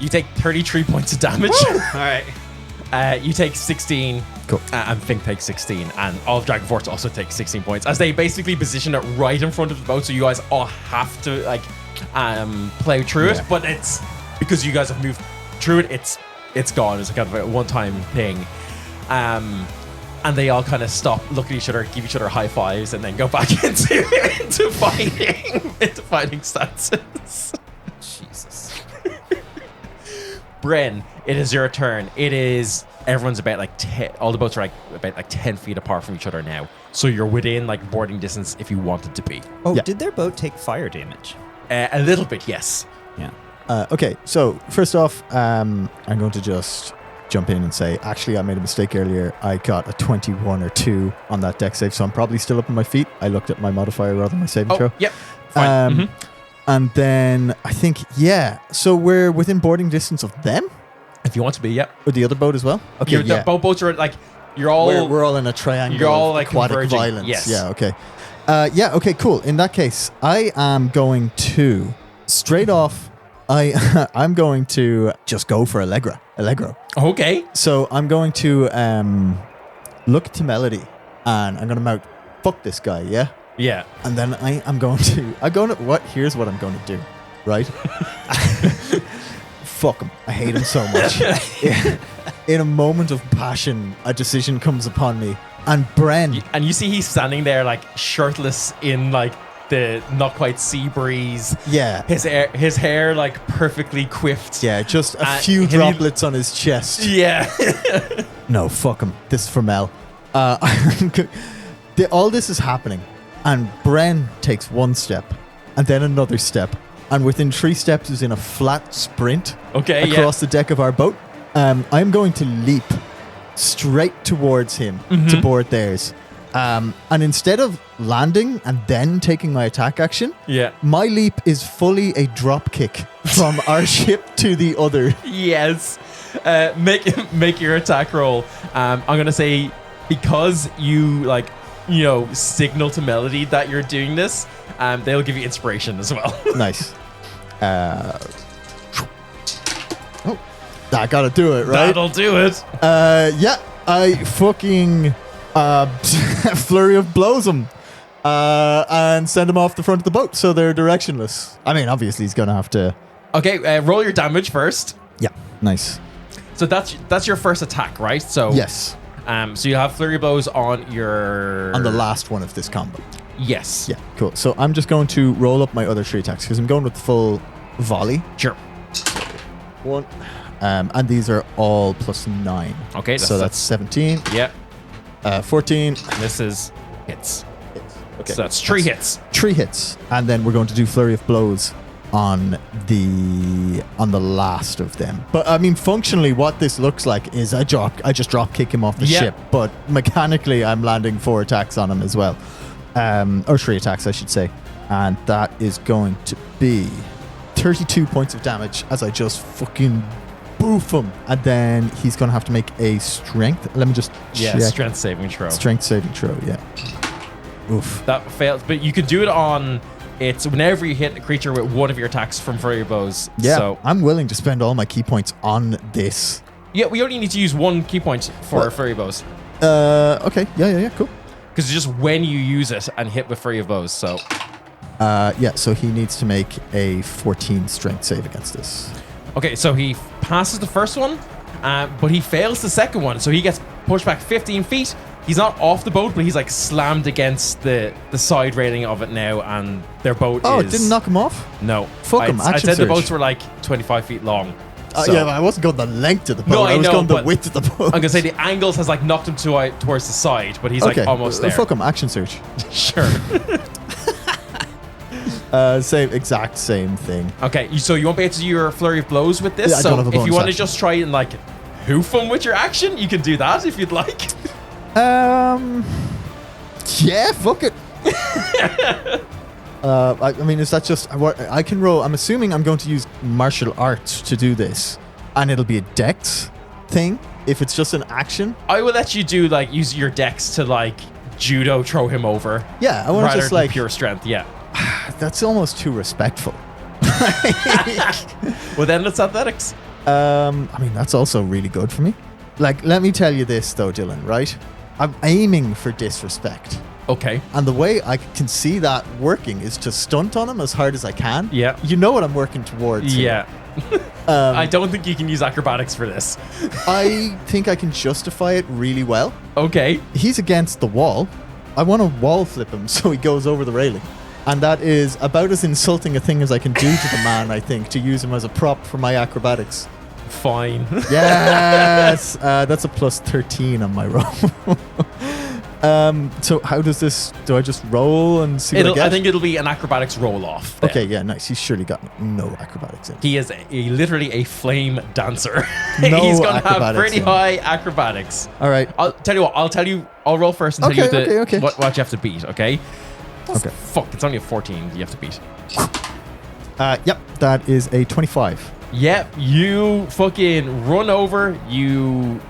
You take 33 points of damage. All right. You take 16. Cool. And Fink takes 16. And all of Dragonforce also take 16 points. As they basically position it right in front of the boat, so you guys all have to like play through it. But it's because you guys have moved through it, it's gone. It's kind of a one-time thing. And they all kind of stop, look at each other, give each other high fives, and then go back into fighting stances. Jesus. Bren, it is your turn. Everyone's about like all the boats are like about like 10 feet apart from each other now. So you're within like boarding distance if you wanted to be. Oh, Yeah. did their boat take fire damage? A little bit, yes. Yeah. Okay, so first off, I'm going to just jump in and say, actually, I made a mistake earlier. I got a 21 or 2 on that deck save, so I'm probably still up on my feet. I looked at my modifier rather than my saving throw. Yep. Fine. And then I think, so we're within boarding distance of them? If you want to be, yep. Or the other boat as well? Okay, The boats are like, you're all... We're all in a triangle You're all of like aquatic converging. violence. Yes. Yeah, okay. Okay, cool. In that case, I am going to, straight off, I'm going to just go for Allegro. Okay. So I'm going to look to Melody, and I'm going to mount, fuck this guy, yeah? Yeah. And then here's what I'm going to do, right? Fuck him. I hate him so much. In a moment of passion, a decision comes upon me, and Bren. And you see he's standing there like shirtless in like the not quite sea breeze. Yeah. His hair like perfectly quiffed. Yeah, just a few he- droplets on his chest. Yeah. No, fuck him. This is for Mel. All this is happening, and Bren takes one step, and then another step, and within 3 steps is in a flat sprint Okay. across the deck of our boat. I'm going to leap straight towards him to board theirs. And instead of landing and then taking my attack action, Yeah. my leap is fully a drop kick from our ship to the other. Yes. Make your attack roll. I'm gonna say because you signal to Melody that you're doing this, they'll give you inspiration as well. Nice. I gotta do it, right? That'll do it. Yeah, I fucking flurry of blows them and send them off the front of the boat so they're directionless. I mean, obviously he's gonna have to. Okay, roll your damage first. Yeah, nice. So that's your first attack, right? So Yes, so you have flurry blows on your on the last one of this combo. Yes. Yeah, cool. So I'm just going to roll up my other 3 attacks because I'm going with full volley. Sure. 1. And these are all +9. Okay, so that's 17. Yeah. 14. This is hits. Okay. So that's 3 hits. 3 hits, and then we're going to do flurry of blows on the last of them. But I mean, functionally, what this looks like is I just drop kick him off the Yeah. ship, but mechanically, I'm landing 4 attacks on him as well, or 3 attacks, I should say, and that is going to be 32 points of damage as I just fucking boof him, and then he's going to have to make a strength. Let me just check. Strength saving throw. Strength saving throw. Yeah. Oof. That fails, but you can do it on. It's whenever you hit a creature with one of your attacks from flurry blows. Yeah, So I'm willing to spend all my key points on this. yeah, we only need to use 1 key point for What? flurry blows Okay. Yeah, cool. because it's just when you use it and hit with flurry blows. So Yeah, so he needs to make a 14 strength save against this. okay, so he passes the first one, but he fails the second one, so he gets pushed back 15 feet. He's not off the boat, but he's like slammed against the side railing of it now, and their boat Oh, is... it didn't knock him off? No. Fuck him, I action said the surge. boats were like 25 feet long. So Yeah, but I wasn't going the length of the boat. No, I was I know, going the but width of the boat. I'm going to say the angles has like knocked him towards the side, but he's like almost there. Fuck him, action surge. Sure. Exact same thing. Okay, so you won't be able to do your flurry of blows with this. Yeah, I so don't have a if you bonus want to action. just try and like hoof him with your action, you can do that if you'd like. Yeah, fuck it. I mean, is that just what I can roll? I'm assuming I'm going to use martial arts to do this, and it'll be a dex thing if it's just an action. I will let you do like use your dex to like judo throw him over. Yeah, I want to rather just than like pure strength. Yeah. that's almost too respectful. Well, then it's athletics. I mean, that's also really good for me. Like, let me tell you this, though, Dylan, right? I'm aiming for disrespect. Okay. And the way I can see that working is to stunt on him as hard as I can. Yeah. You know what I'm working towards here. Yeah. I don't think you can use acrobatics for this. I think I can justify it really well. Okay. He's against the wall. I want to wall flip him so he goes over the railing. And that is about as insulting a thing as I can do to the man, I think, to use him as a prop for my acrobatics. Fine. Yes! That's a plus 13 on my roll. So how does this... Do I just roll and see what I get? I think it'll be an acrobatics roll-off. then. Okay, yeah, nice. He's surely got no acrobatics in. He is literally a flame dancer. No He's going to have acrobatics pretty in. high acrobatics. All right. I'll tell you what. I'll roll first and tell you Okay. what you have to beat, okay? Okay. Fuck, it's only a 14 you have to beat. Yep, that is a 25. Yep, you fucking run over, you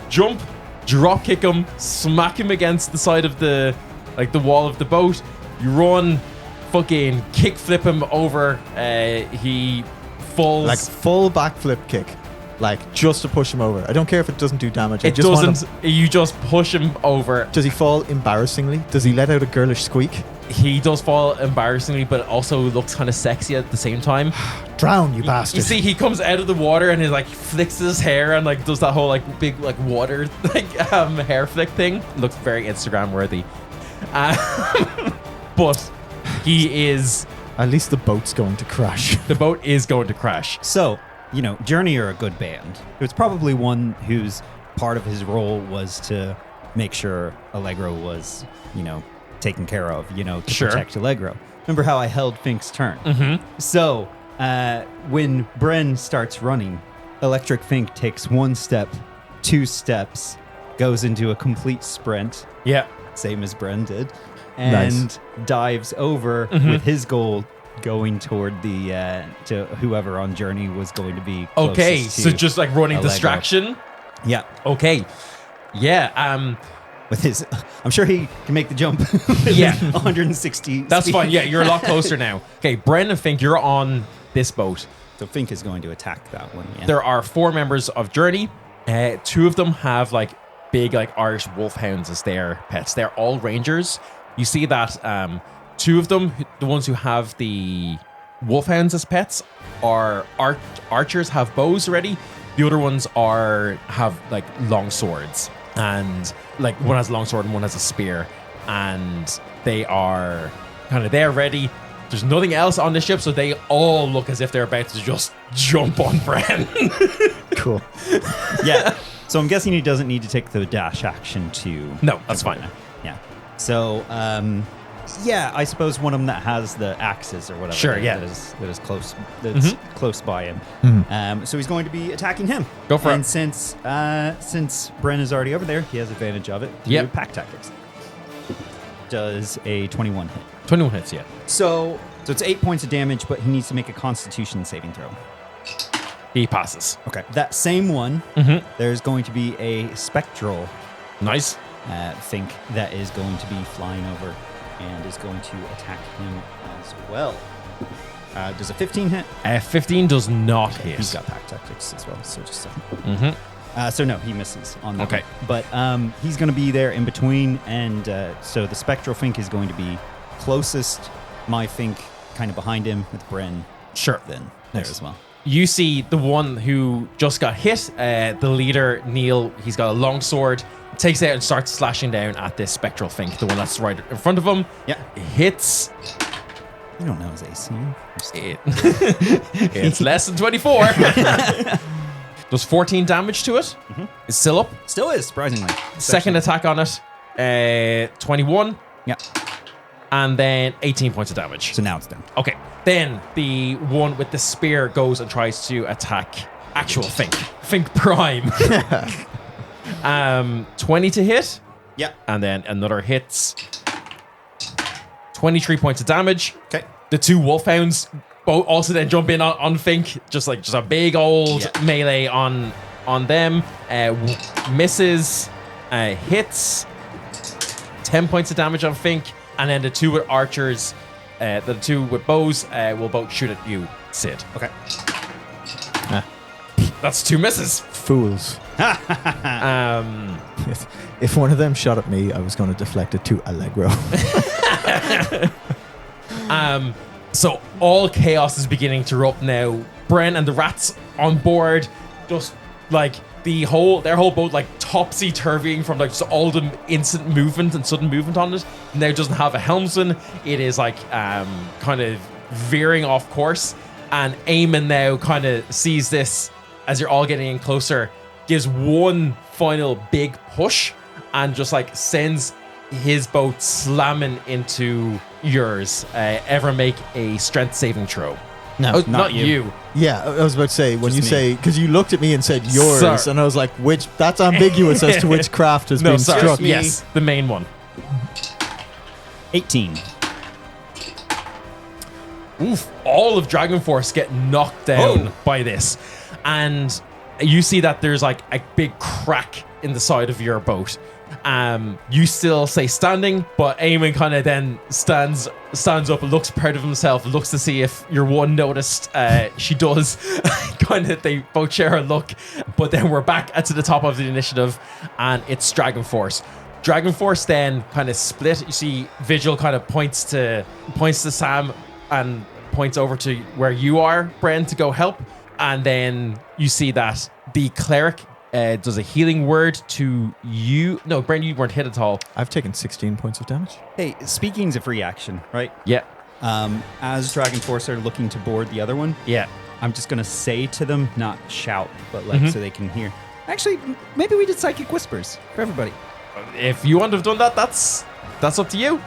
jump, drop kick him, smack him against the side of the wall of the boat. You run, fucking kick flip him over. He falls. Like full backflip kick. Like just to push him over. I don't care if it doesn't do damage. I It just want doesn't. him. You just push him over. Does he fall embarrassingly? Does he let out a girlish squeak? He does fall embarrassingly, but it also looks kind of sexy at the same time. Drown, you bastard. You see, he comes out of the water and he like flicks his hair and like does that whole like big like water like hair flick thing. Looks very Instagram worthy. But he is. At least the boat's going to crash. The boat is going to crash. So, Journey are a good band. It was probably one whose part of his role was to make sure Allegro was, taken care of, to Sure. protect Allegro. Remember how I held Fink's turn? Mm-hmm. So, when Bren starts running, Electric Fink takes 1 step, 2 steps, goes into a complete sprint, Yeah. same as Bren did, and dives over Mm-hmm. with his goal going toward the to whoever on Journey was going to be Okay, closest so to just like running Allegro. distraction. Yeah, Okay. Yeah. with his, I'm sure he can make the jump. With Yeah. his 160. That's speed. fine. Yeah, you're a lot closer now. Okay, Bren and Fink, you're on this boat. So Fink is going to attack that one. Yeah. There are 4 members of Journey. 2 of them have like big like Irish wolfhounds as their pets. They're all rangers. You see that 2 of them, the ones who have the wolfhounds as pets, are archers, have bows already. The other ones have like long swords, and like one has a long sword and one has a spear, and they're ready. There's nothing else on the ship, so they all look as if they're about to just jump on Bren. Cool. Yeah. So I'm guessing he doesn't need to take the dash action to. No, that's fine. Yeah. So, yeah, I suppose one of them that has the axes or whatever. Sure, yeah. That is close. That's close by him. So he's going to be attacking him. Go for and it. since Bren is already over there, he has advantage of it. To Yep. do pack tactics. Does a 21 hit. 21 hits, yeah. So it's 8 points of damage, but he needs to make a Constitution saving throw. He passes. Okay. That same one, there's going to be a spectral Nice. Fink that is going to be flying over and is going to attack him as well. Does a 15 hit? 15 does not hit. He's got pack tactics as well, so just a second. So no, he misses on that. Okay. one. But he's going to be there in between, and so the spectral Fink is going to be closest. My Fink kind of behind him with Bren. Sure. Then there as well. You see the one who just got hit, the leader, Neil, he's got a long sword, takes it out and starts slashing down at this spectral Fink, the one that's right in front of him. Yeah. Hits. You don't know his AC. It's less than 24. Does 14 damage to it. It's still up. Still is, surprisingly. Second attack on it, 21. Yeah. And then 18 points of damage. So now it's down. Okay. Then the one with the spear goes and tries to attack actual Fink. Fink Prime. 20 to hit. Yeah. And then another hits. 23 points of damage. Okay. The 2 wolfhounds both also then jump in on Fink. Just a big old melee on them. Misses. Hits. 10 points of damage on Fink. And then the 2 with archers, the 2 with bows will both shoot at you, Sid. Okay. That's 2 misses. Fools. Um, If one of them shot at me, I was going to deflect it to Allegro. So all chaos is beginning to erupt now. Bren and the rats on board, just like their whole boat like topsy-turvying from like just all the instant movement and sudden movement on it. Now it doesn't have a helmsman. It is like kind of veering off course. And Eamon now kind of sees this as you're all getting in closer, gives one final big push and just like sends his boat slamming into yours. Ever make a strength saving throw. No, Oh, not you. Yeah, I was about to say, when Just you me. say, because you looked at me and said yours, Sir. and I was like, that's ambiguous as to which craft has been sorry. struck. Yes, the main one. 18. Oof, all of Dragon Force get knocked down by this. And you see that there's like a big crack in the side of your boat. You still stay standing, but Eamon kind of then stands up, looks proud of himself, looks to see if your one noticed. She does. Kind of, they both share a look, but then we're back to the top of the initiative, and it's Dragon Force. Dragon Force then kind of split. You see Vigil kind of points to Sam and points over to where you are, Bren, to go help. And then you see that the cleric does a healing word to you. No, Bren, you weren't hit at all. I've taken 16 points of damage. Hey, speaking's a free action, right? Yeah. As Dragon Force are looking to board the other one, Yeah. I'm just going to say to them, not shout, but like so they can hear. Actually, maybe we did psychic whispers for everybody. If you want to have done that, that's up to you.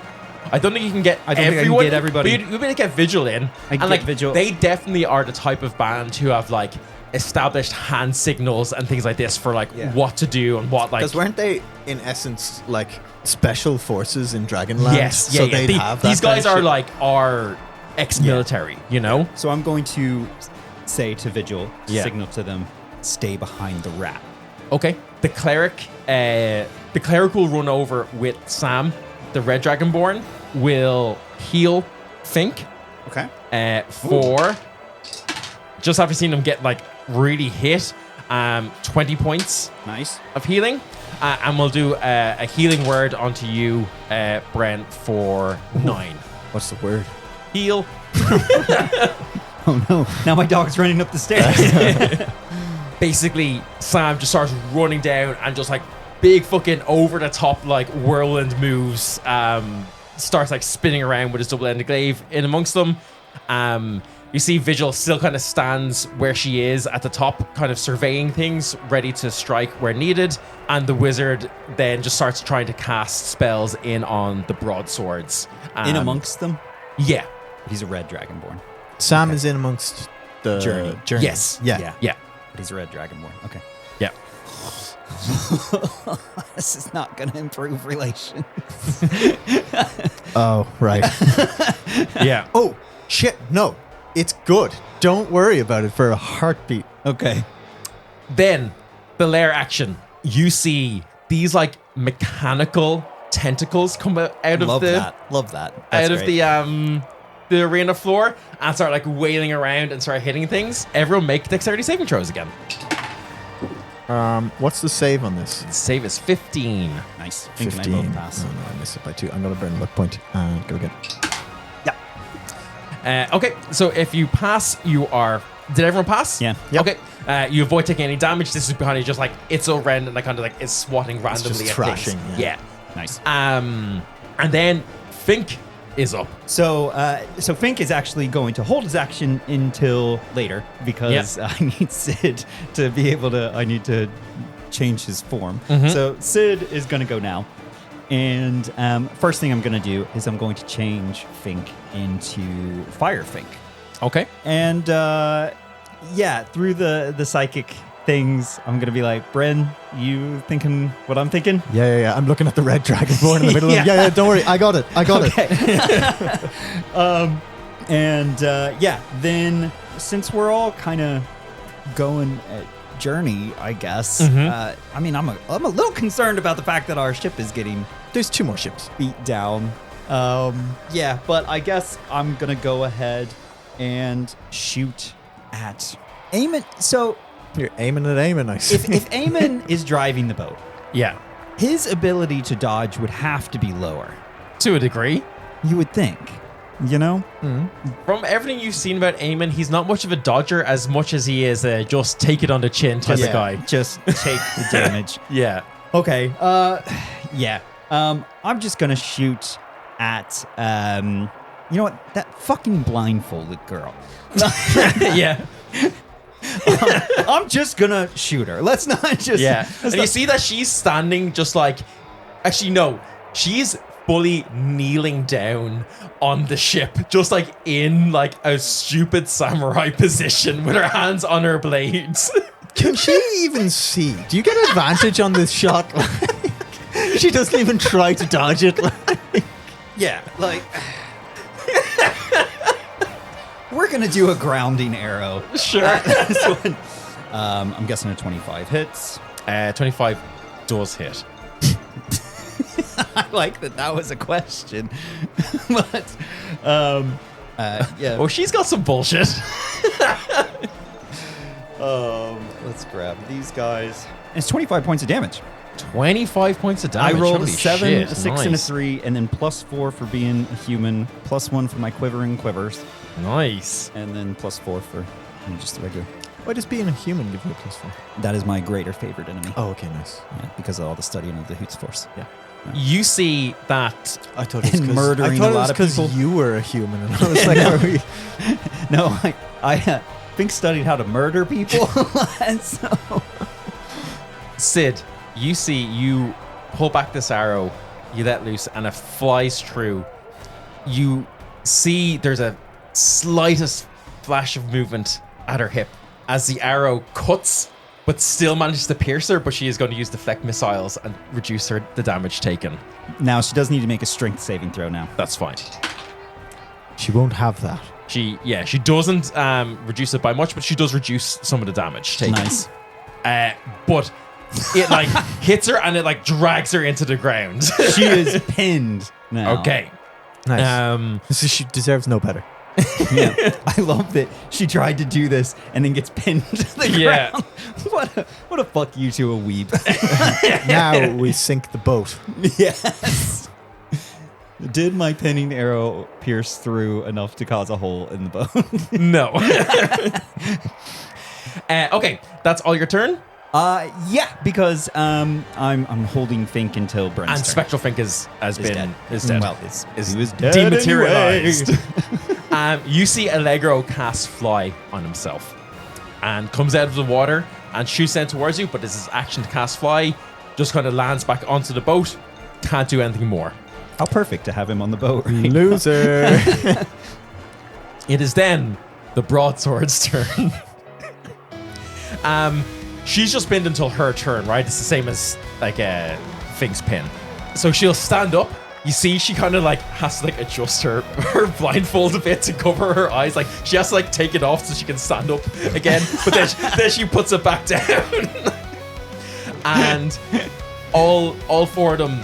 I don't think you can get I don't think I can everyone. get everybody. But you'd be to get Vigil in. I can and get like Vigil. They definitely are the type of band who have like established hand signals and things like this for like what to do and what like. Because weren't they, in essence, like special forces in Dragonland? Yes, so yeah, yeah. they'd have that These kind guys of are shit. like our ex-military, you know. So I'm going to say to Vigil, Yeah. signal to them, stay behind the rat. Okay. The cleric will run over with Sam. The Red Dragonborn will heal Fink Okay. for just after seeing him get like really hit, 20 points Nice. of healing. And we'll do a healing word onto you, Bren, for 9. What's the word? Heal. Oh no. Now my dog's running up the stairs. Basically, Sam just starts running down and just like big fucking over the top like whirlwind moves. Starts like spinning around with his double-ended glaive in amongst them. You see Vigil still kind of stands where she is at the top, kind of surveying things, ready to strike where needed. And the wizard then just starts trying to cast spells in on the broadswords. In amongst them, Yeah. he's a red dragonborn. Sam is in amongst the Journey. Yes. Yeah. Yeah. But he's a red dragonborn. Okay. Yeah. This is not going to improve relations. Oh, right. Yeah. Oh, shit. No, it's good. Don't worry about it for a heartbeat. Okay. Then the lair action. You see these like mechanical tentacles come out of Love the that. Love that. That's out of great. the arena floor and start like wailing around and start hitting things. Everyone make dexterity saving throws again. What's the save on this? Save is 15. Nice. Fink and I both pass. Oh, no, I missed it by 2. I'm going to burn a luck point and go again. Okay, so if you pass, you are. Did everyone pass? Yeah. Yep. Okay. You avoid taking any damage. This is behind you, just like it's a rend and like kind of like it's swatting randomly just at thrashing, things. yeah. Nice. And then Fink is up. So Fink is actually going to hold his action until later because I need Sid to be able to. I need to change his form. So Sid is going to go now, and first thing I'm going to do is I'm going to change Fink into Fire Fink, Okay. and through the psychic things, I'm going to be like, Bren, you thinking what I'm thinking? Yeah. I'm looking at the red dragonborn in the middle of Yeah, don't worry. I got it. Then since we're all kind of going at journey, I guess. I mean, I'm a little concerned about the fact that our ship is getting There's 2 more ships. beat down. But I guess I'm gonna go ahead and shoot at Eamon. So You're aiming at Eamon, I see. If Eamon is driving the boat, Yeah. his ability to dodge would have to be lower. To a degree. You would think. You know? From everything you've seen about Eamon, he's not much of a dodger as much as he is just take it on the chin type of guy. Just take the damage. Yeah. Okay. Yeah. I'm just gonna shoot at you know what? That fucking blindfolded girl. Yeah. I'm just gonna shoot her. Let's not just. Yeah. And you see that she's standing just like. Actually, no. She's fully kneeling down on the ship, just like in like a stupid samurai position with her hands on her blades. Can she even see? Do you get advantage on this shot? Like, she doesn't even try to dodge it. Like, Yeah. Like. We're gonna do a grounding arrow. Sure. This one. I'm guessing a 25 hits. 25 does hit. I like that was a question. But, yeah. Oh, she's got some bullshit. Let's grab these guys. It's 25 points of damage. 25 points of damage. I rolled a Holy 7, shit, a 6, and a nice. 3, and then +4 for being a human, +1 for my quivering quivers, Nice. and then +4 for just the regular. why does being a human give you a +4? That is my greater favorite enemy. Oh, okay, nice. Yeah, because of all the studying of the Hoots Force. Yeah. You see that. I thought it was And 'cause- murdering I thought a lot it of was people. you were a human, and I was like, are we? No, I think studied how to murder people, and so Sid, you see, you pull back this arrow, you let loose, and it flies through. You see there's a slightest flash of movement at her hip as the arrow cuts, but still manages to pierce her, but she is going to use deflect missiles and reduce the damage taken. now she does need to make a strength saving throw now. That's fine. She won't have that. She doesn't reduce it by much, but she does reduce some of the damage taken. Nice. But it like hits her and it like drags her into the ground. She is pinned now. Okay. Nice. She deserves no better. Yeah. I love that she tried to do this and then gets pinned to the Yeah. ground. What a fuck you to a weeb. Now we sink the boat. Yes. Did my pinning arrow pierce through enough to cause a hole in the bone? No. Okay, that's all your turn. Yeah, because I'm holding Fink until Bren's And turn. Spectral Fink is dead. Well, Is he was dead dematerialized. anyway. You see Allegro cast Fly on himself and comes out of the water and shoots down towards you, but this is action to cast Fly, just kind of lands back onto the boat, can't do anything more. How perfect to have him on the boat. Right? Loser. It is then the Broadsword's turn. She's just pinned until her turn, right? It's the same as like Fink's pin. So she'll stand up. You see, she kind of like has to like adjust her blindfold a bit to cover her eyes. Like she has to like take it off so she can stand up again. But then she puts it back down. And all four of them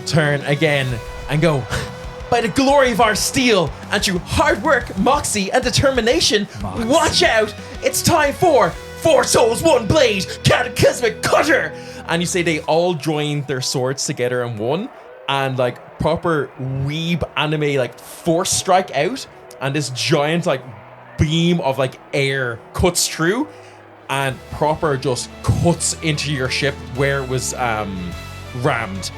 turn again and go, by the glory of our steel and through hard work, moxie, and determination, watch out! It's time for 4 souls, 1 blade, cataclysmic cutter! And you say they all join their swords together in one, and like proper weeb anime like force strike out, and this giant like beam of like air cuts through and proper just cuts into your ship where it was rammed,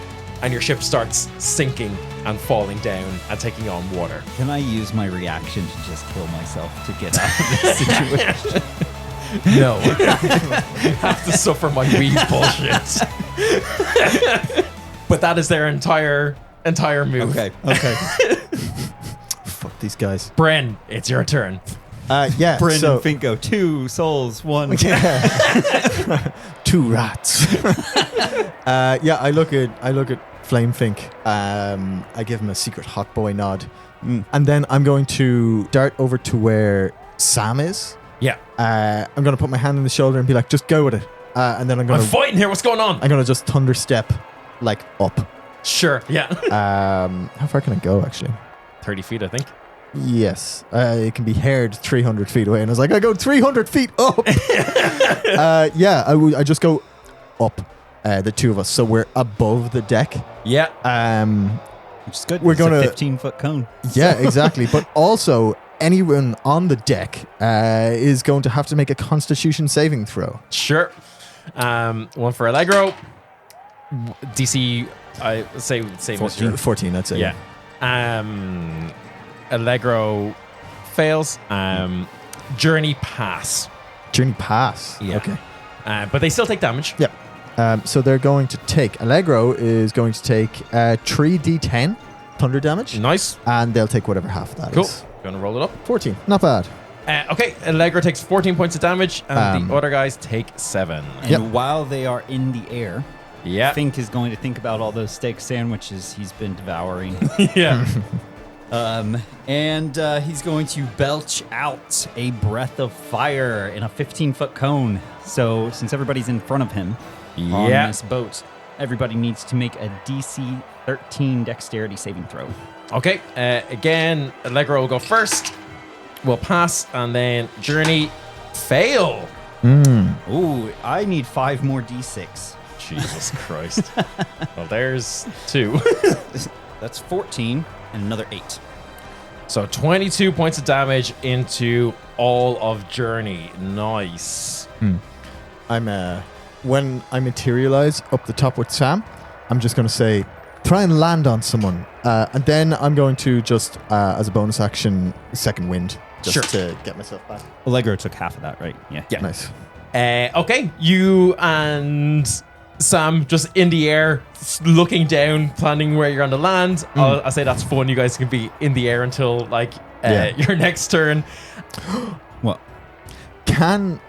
and your ship starts sinking and falling down and taking on water. Can I use my reaction to just kill myself to get out of this situation? No. You have to suffer my weed bullshit. But that is their entire move. Okay. Fuck these guys. Bren, it's your turn. Yeah. Bren so, and Finko, 2 souls, 1. Yeah. 2 rats. Yeah, I look at Flame Fink. I give him a secret hot boy nod. And then I'm going to dart over to where Sam is. Yeah. I'm going to put my hand on the shoulder and be like, just go with it. And then I'm going I'm fighting here. What's going on? to just thunder step like up. Sure. Yeah. How far can I go actually? 30 feet, I think. Yes. It can be heard 300 feet away. And I was like, I go 300 feet up. I just go up, the two of us. So we're above the deck. Yeah. Which is good. We're It's a gonna- 15-foot cone. Yeah, exactly. But also, anyone on the deck is going to have to make a Constitution saving throw. Sure. One for Allegro. DC, I say 14, I'd say. Yeah. Allegro fails. Journey pass. Journey pass. Yeah. Okay. But they still take damage. Yep. So they're going to take, Allegro is going to take 3d10 thunder damage. Nice. And they'll take whatever half that Cool. is. Gonna roll it up. 14. Not bad. Okay, Allegro takes 14 points of damage, and the other guys take 7. And Yep. while they are in the air, Yeah. Fink is going to think about all those steak sandwiches he's been devouring. Yeah. And he's going to belch out a breath of fire in a 15-foot cone. So since everybody's in front of him on Yeah. this boat, everybody needs to make a DC 13 dexterity saving throw. Okay, again, Allegro will go first. We'll pass, and then Journey fail. Ooh, I need 5 more D6. Jesus Christ. Well, there's 2. That's 14 and another 8. So 22 points of damage into all of Journey. Nice. When I materialize up the top with Sam, I'm just going to say, try and land on someone. And then I'm going to just, as a bonus action, second wind. Just to get myself back. Allegro took half of that, right? Yeah. Nice. Okay, you and Sam just in the air, looking down, planning where you're going to land. I'll say that's fun. You guys can be in the air until like your next turn. What? Can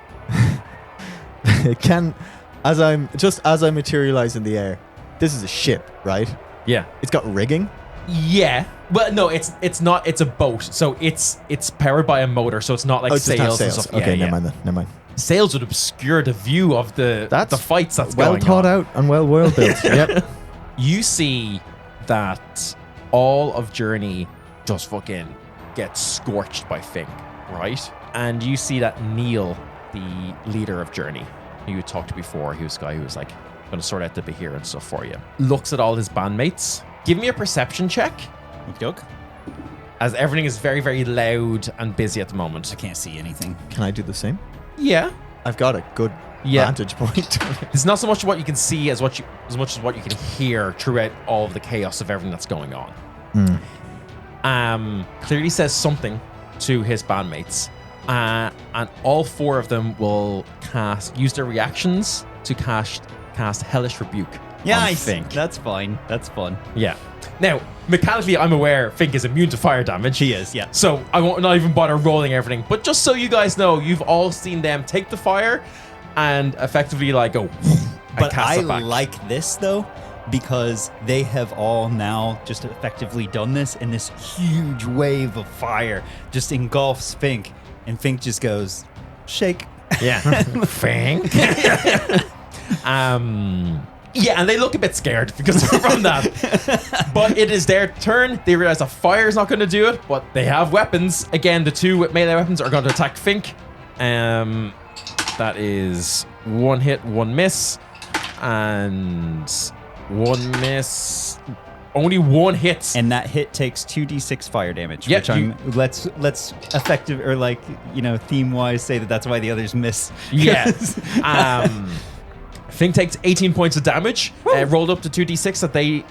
as I materialize in the air, this is a ship, right? Yeah. It's got rigging. Yeah. Well, no, it's not. It's a boat, so it's powered by a motor, so it's not like It's just sails not and sails. stuff. Okay, Yeah, never mind then. Never mind. Sails would obscure the view of the fights that's well going thought on. out and well built. Yep. You see that all of Journey just fucking gets scorched by Fink, right? And you see that Neil, the leader of Journey, who you talked to before, he was a guy who was like going to sort out the Bahir and stuff for you, looks at all his bandmates. Give me a perception check, Doug? as everything is very, very loud and busy at the moment. I can't see anything. Can I do the same? Yeah. I've got a good vantage point. It's not so much what you can see as much as what you can hear throughout all of the chaos of everything that's going on. Clearly says something to his bandmates, and all 4 of them will use their reactions to cast Hellish Rebuke. Yeah, on I Fink. think. That's fine. That's fun. Yeah. Now, mechanically, I'm aware Fink is immune to fire damage. He is, yeah. So I won't not even bother rolling everything. But just so you guys know, you've all seen them take the fire and effectively like go. But cast I it back. like this though, because they have all now just effectively done this, and this huge wave of fire just engulfs Fink, and Fink just goes, shake. Yeah. Fink. Yeah, and they look a bit scared because from that. But it is their turn. They realize that fire is not going to do it, but they have weapons. Again, the 2 with melee weapons are going to attack Fink. That is 1 hit, 1 miss, and 1 miss. Only 1 hit. And that hit takes 2d6 fire damage. Yeah, which let's effective or like, theme wise say that's why the others miss. Yeah. Fink takes 18 points of damage, rolled up to 2d6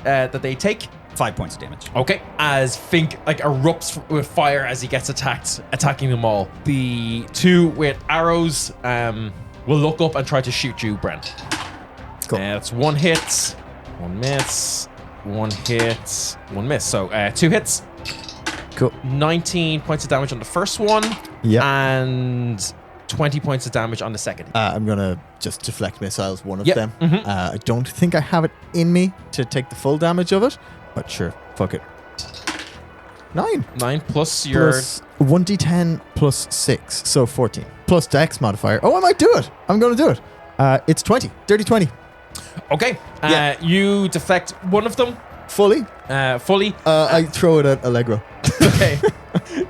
that they take. 5 points of damage. Okay. As Fink like erupts with fire as he gets attacking them all. The 2 with arrows will look up and try to shoot you, Bren. Cool. That's 1 hit, 1 miss, 1 hit, 1 miss. So 2 hits. Cool. 19 points of damage on the first one. Yeah. And 20 points of damage on the second. I'm going to just deflect missiles, one of Yep. them. Mhm. I don't think I have it in me to take the full damage of it, but sure, fuck it. 9. 9 plus your... Plus 1d10 plus 6, so 14. Plus dex modifier. Oh, I might do it. I'm going to do it. It's 20. Dirty 20. Okay. Yeah. You deflect one of them Fully. fully. I throw it at Allegro. Okay.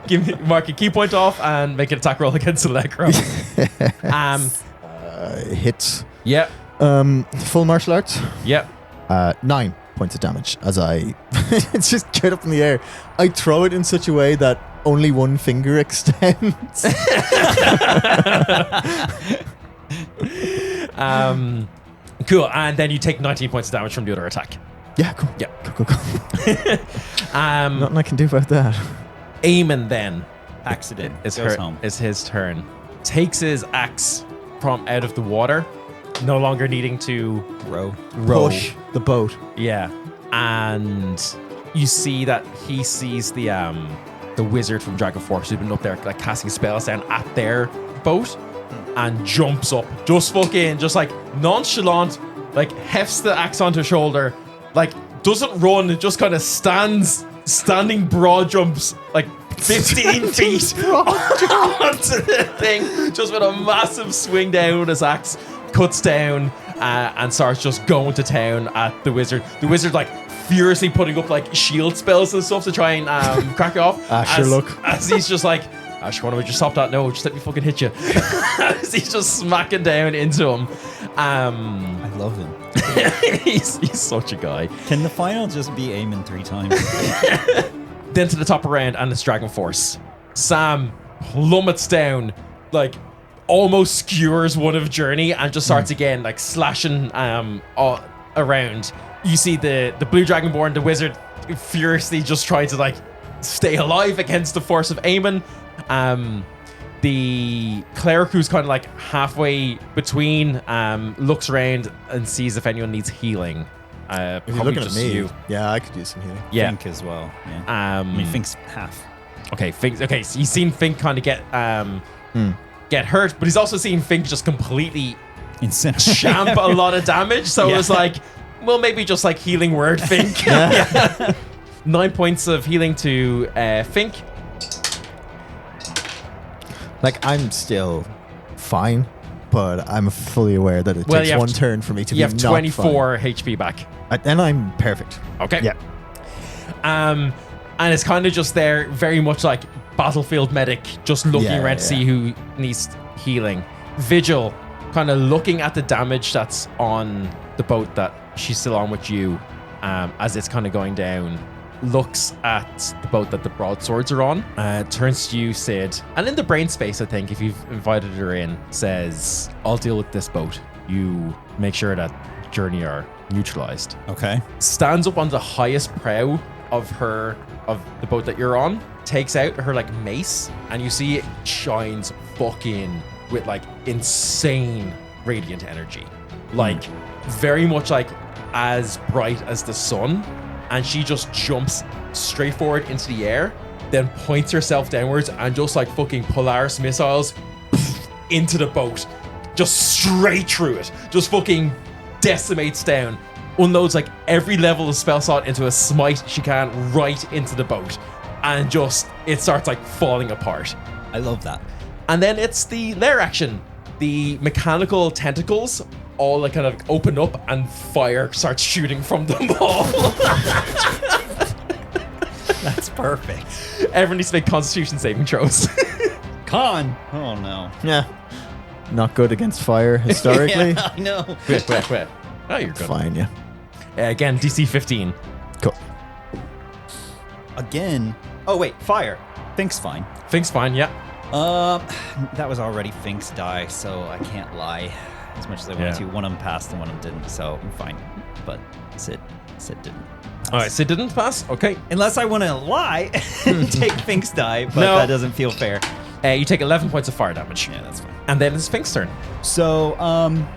Give me, mark a key point off and make an attack roll against Allegro. Hits. Yeah. Full martial arts. Yeah. 9 points of damage as I it's just get up in the air. I throw it in such a way that only one finger extends. Cool. And then you take 19 points of damage from the other attack. Yeah, cool. Yeah. Cool. Nothing I can do about that. Eamon then Accident. is Goes home. his turn. Takes his axe from out of the water, no longer needing to Row. Push the boat. Yeah, and you see that he sees the wizard from Dragon Force who's been up there like casting spells down at their boat, and jumps up, just like nonchalant, like hefts the axe onto his shoulder, like doesn't run, it just kind of standing broad jumps like 15 feet onto the thing, just with a massive swing down with his axe, cuts down and starts just going to town at the wizard. The wizard like furiously putting up like shield spells and stuff to try and crack it off. As he's just like, Ash, why don't we just stop that? No, just let me fucking hit you. As he's just smacking down into him. I love him. he's such a guy. Can the final just be Eamon 3 times? Then to the top of round, and it's Dragon Force. Sam plummets down, like almost skewers one of Journey, and just starts again, like slashing all around. You see the blue Dragonborn, the wizard, furiously just trying to like stay alive against the force of Eamon. The cleric who's kind of like halfway between looks around and sees if anyone needs healing. If you're Probably looking at just me, you. yeah, I could use some healing. Yeah. Fink as well. Yeah. I mean, Fink's half. Okay, Fink. Okay, so you've seen Fink kind of get hurt, but he's also seen Fink just completely champ a lot of damage. So it was like, well, maybe just like healing word Fink. 9 points of healing to Fink. Like, I'm still fine, but I'm fully aware that it takes one turn for me to be not fine. You have 24 HP back. Then I'm perfect. Okay. Yeah. And it's kind of just there, very much like battlefield medic, just looking around to see who needs healing. Vigil, kind of looking at the damage that's on the boat that she's still on with you, as it's kind of going down. Looks at the boat that the Broadswords are on, turns to you, Sid, and in the brain space, I think, if you've invited her in, says, I'll deal with this boat. You make sure that Journey are neutralized. Okay. Stands up on the highest prow of the boat that you're on, takes out her like mace, and you see it shines fucking with like insane radiant energy. Like very much like as bright as the sun. And she just jumps straight forward into the air, then points herself downwards and just like fucking Polaris missiles into the boat. Just straight through it. Just fucking decimates down. Unloads like every level of spell slot into a smite she can right into the boat. And just, it starts like falling apart. I love that. And then it's the lair action. The mechanical tentacles all like kind of open up and fire starts shooting from them all. That's perfect. Everyone needs to make Constitution saving throws. Con. Oh no. Yeah. Not good against fire historically. Yeah, I know. Wait. Oh, you're good. Fine, yeah. Again, DC 15. Cool. Again. Oh wait, fire. Fink's fine. Fink's fine, yeah. That was already Fink's die, so I can't lie as much as I wanted to. One of them passed and one of them didn't, so I'm fine. But Sid didn't. All right, Sid didn't pass. Okay. Unless I want to lie and take Fink's die, but that doesn't feel fair. You take 11 points of fire damage. Yeah, that's fine. And then it's Fink's turn. So,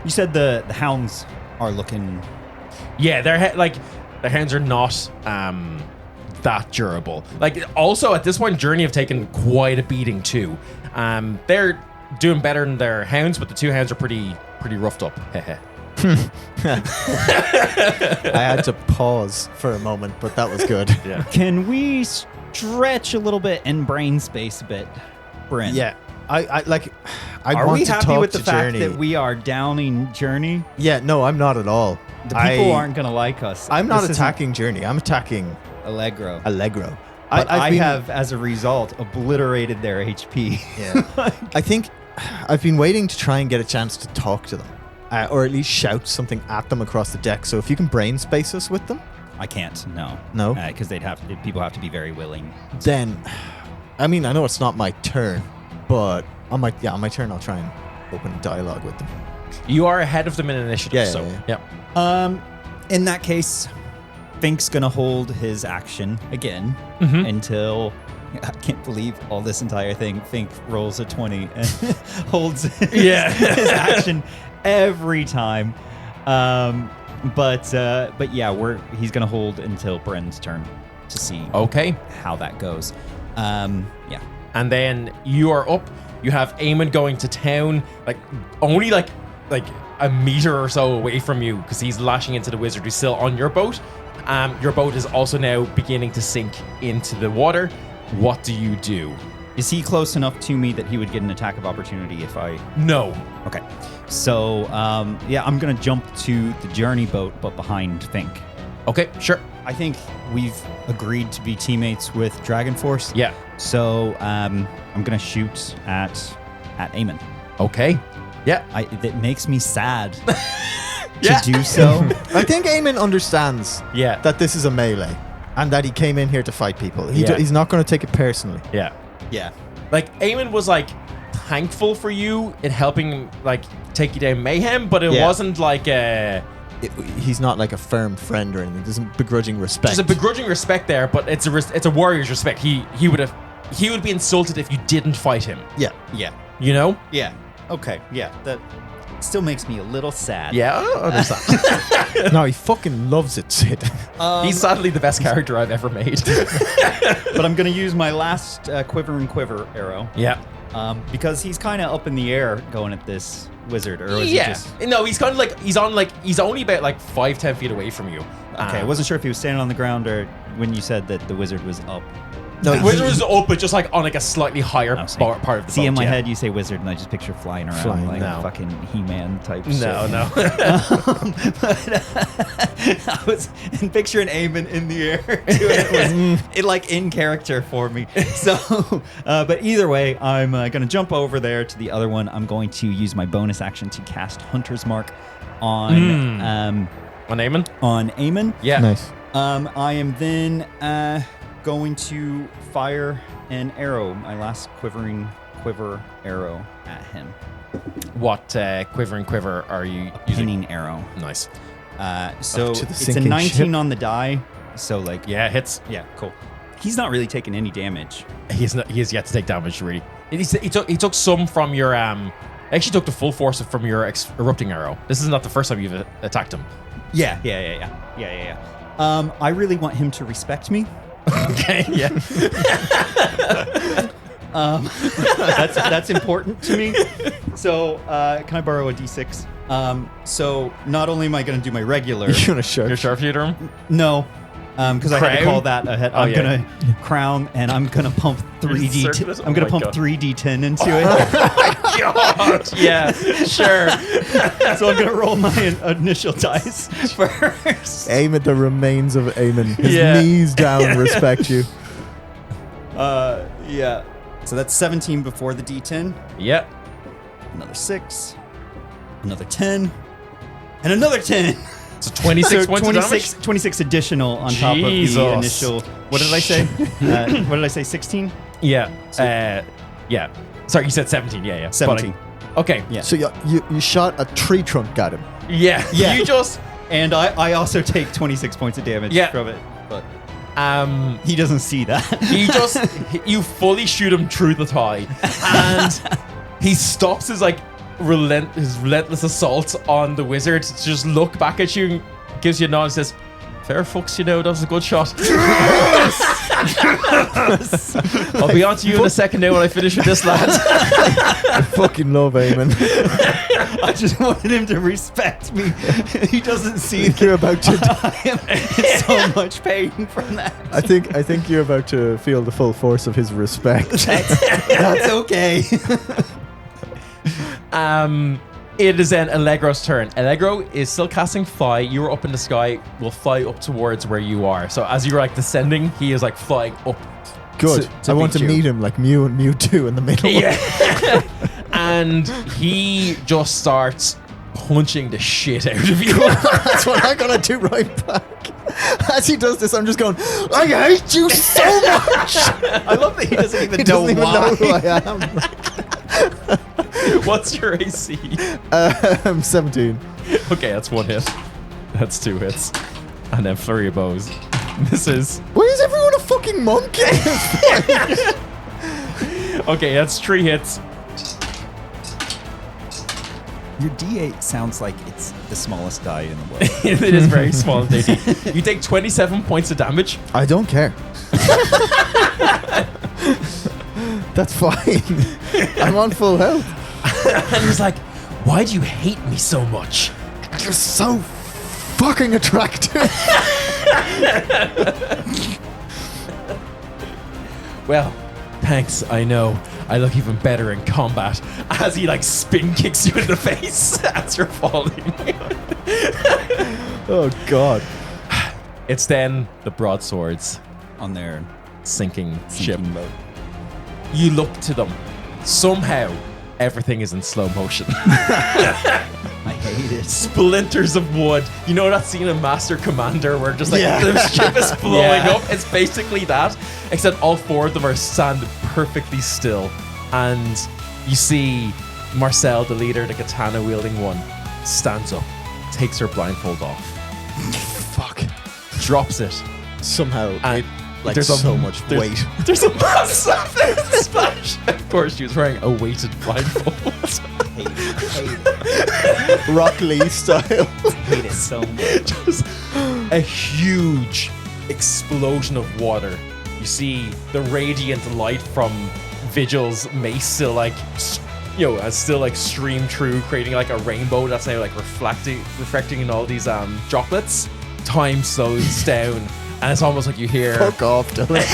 you said the hounds are looking. Yeah, their hands are not that durable. Like, also at this point, Journey have taken quite a beating too. They're doing better than their hounds, but the two hounds are pretty roughed up. I had to pause for a moment, but that was good. Yeah. Can we stretch a little bit in brain space a bit, Bren? Yeah. I are want we to happy talk with the to fact Journey. that we are downing Journey? Yeah, no, I'm not at all. The people aren't going to like us. I'm not This isn't attacking Journey. I'm attacking Allegro. But I've I been- have, as a result, obliterated their HP. Yeah. I think I've been waiting to try and get a chance to talk to them, or at least shout something at them across the deck. So if you can brain space us with them, I can't. No. No? Because people have to be very willing. then, I mean, I know it's not my turn, but on my turn, I'll try and open a dialogue with them. You are ahead of them in initiative, Yeah, so yeah, yeah. In that case, Fink's gonna hold his action again Mhm. until I can't believe all this entire thing. Fink rolls a 20 and holds his, Yeah. his action every time. But yeah, he's gonna hold until Bren's turn to see Okay. how that goes. Yeah. And then you are up. You have Eamon going to town, only like a meter or so away from you, because he's lashing into the wizard who's still on your boat. Your boat is also now beginning to sink into the water. What do you do? Is he close enough to me that he would get an attack of opportunity if I... No. Okay. So, yeah, I'm going to jump to the journey boat, but behind Fink. Okay, sure. I think we've agreed to be teammates with Dragon Force. Yeah. So, I'm going to shoot at Eamon. Okay. Yeah. It makes me sad Yeah. to do so. I think Eamon understands Yeah. that this is a melee and that he came in here to fight people. Yeah. He's not going to take it personally. Yeah. Yeah. Like, Eamon was thankful for you in helping take you down Mayhem, but it Yeah. wasn't He's not like a firm friend or anything. There's a begrudging respect. there's a begrudging respect there, but it's a warrior's respect. He would be insulted if you didn't fight him. Yeah. Yeah. You know? Yeah. Okay. Yeah. That still makes me a little sad. Yeah, I understand. No, he fucking loves it, Sid. He's sadly the best character I've ever made. But I'm going to use my last quiver and quiver arrow. Yeah. Because he's kind of up in the air going at this wizard, or is he Yeah. just... No, he's kind of he's only about 5-10 feet away from you. Okay, I wasn't sure if he was standing on the ground or when you said that the wizard was up. No, The wizard was up, but just on a slightly higher Oh, see. part of the See, boat. in my yeah. head, you say wizard, and I just picture flying around Flying, like no. fucking He-Man type shit. No, no. But I was picturing Eamon in the air. Too, and it was in character for me. So, but either way, I'm going to jump over there to the other one. I'm going to use my bonus action to cast Hunter's Mark on On Eamon? on Eamon. Yeah. Nice. I am then going to fire an arrow, my last quiver arrow at him. What quiver are you using? Pinning arrow. Nice. So to the it's a sinking 19 ship. on the die. So Yeah, hits. yeah, cool. He's not really taking any damage. He has yet to take damage, really. He took some from your actually took the full force from your erupting arrow. This is not the first time you've attacked him. Yeah. I really want him to respect me. Okay, yeah. That's important to me. So can I borrow a d6? So not only am I going to do my regular, You're going to Your shark. sharpshooter him? no, because I had to Crown? call that ahead. I'm yeah. gonna crown and I'm gonna pump 3d. circlet? I'm gonna Oh my pump God. 3d10 into it. God, yeah, sure. So I'm gonna roll my initial dice first. Aim at the remains of Eamon. His Yeah. knees down, respect you. Yeah. So that's 17 before the d10. Yeah. Another 6. Another 10. And another 10. So 26 So points of damage? 26 additional on top of Jesus. the initial. What did I say? What did I say? 16? Yeah. Yeah. Sorry, you said 17. Yeah, yeah. 17. Okay. Yeah. So you shot a tree trunk at him. Yeah. Yeah. You just And I also take 26 points of damage Yeah. from it. But he he doesn't see that. you fully shoot him through the thigh, and he stops his relentless assault on the wizard to just look back at you and gives you a nod and says, "Fair fucks, that was a good shot." I'll be on to you in a second now when I finish with this, lad. I fucking love Eamon. I just wanted him to respect me. He doesn't see that You're about to. I am in so much pain from that. I think you're about to feel the full force of his respect. That's okay. It is then Allegro's turn. Allegro is still casting fly. You are up in the sky. Will fly up towards where you are. So as you're like descending, he is like flying up. Good. I want to you. meet him like Mew and Mewtwo in the middle. Yeah. And he just starts punching the shit out of you. That's what I'm gonna do right back. As he does this, I'm just going, I hate you so much. I love that he doesn't even He know doesn't even why. know who I am. What's your AC? 17. Okay, that's 1 hit. That's 2 hits. And then flurry of bows. This is... Why is everyone a fucking monkey? Okay, that's 3 hits. Your D8 sounds like it's the smallest die in the world. It is very small indeed. You take 27 points of damage. I don't care. That's fine. I'm on full health. And he's like, why do you hate me so much? You're so fucking attractive. Well, thanks, I know. I look even better in combat. As he like spin kicks you in the face as you're falling. Oh, God. It's then the Broadswords On their sinking ship. sinking boat. You look to them. Somehow, everything is in slow motion. I hate it. Splinters of wood. You know that scene in Master Commander where just like Yeah. the ship is blowing Yeah. up? It's basically that, except all 4 of them are stand perfectly still. And you see Marcel, the leader, the katana wielding one, stands up, takes her blindfold off, Fuck. drops it. Somehow, And like there's so much weight. There's a massive splash. Of course, she was wearing a weighted blindfold. Hate it. Rock Lee style. Hate it so much. Just a huge explosion of water. You see the radiant light from Vigil's mace still like, has still like stream through, creating like a rainbow that's now like reflecting in all these droplets. Time slows down, and it's almost like you hear Fuck off, Dylan.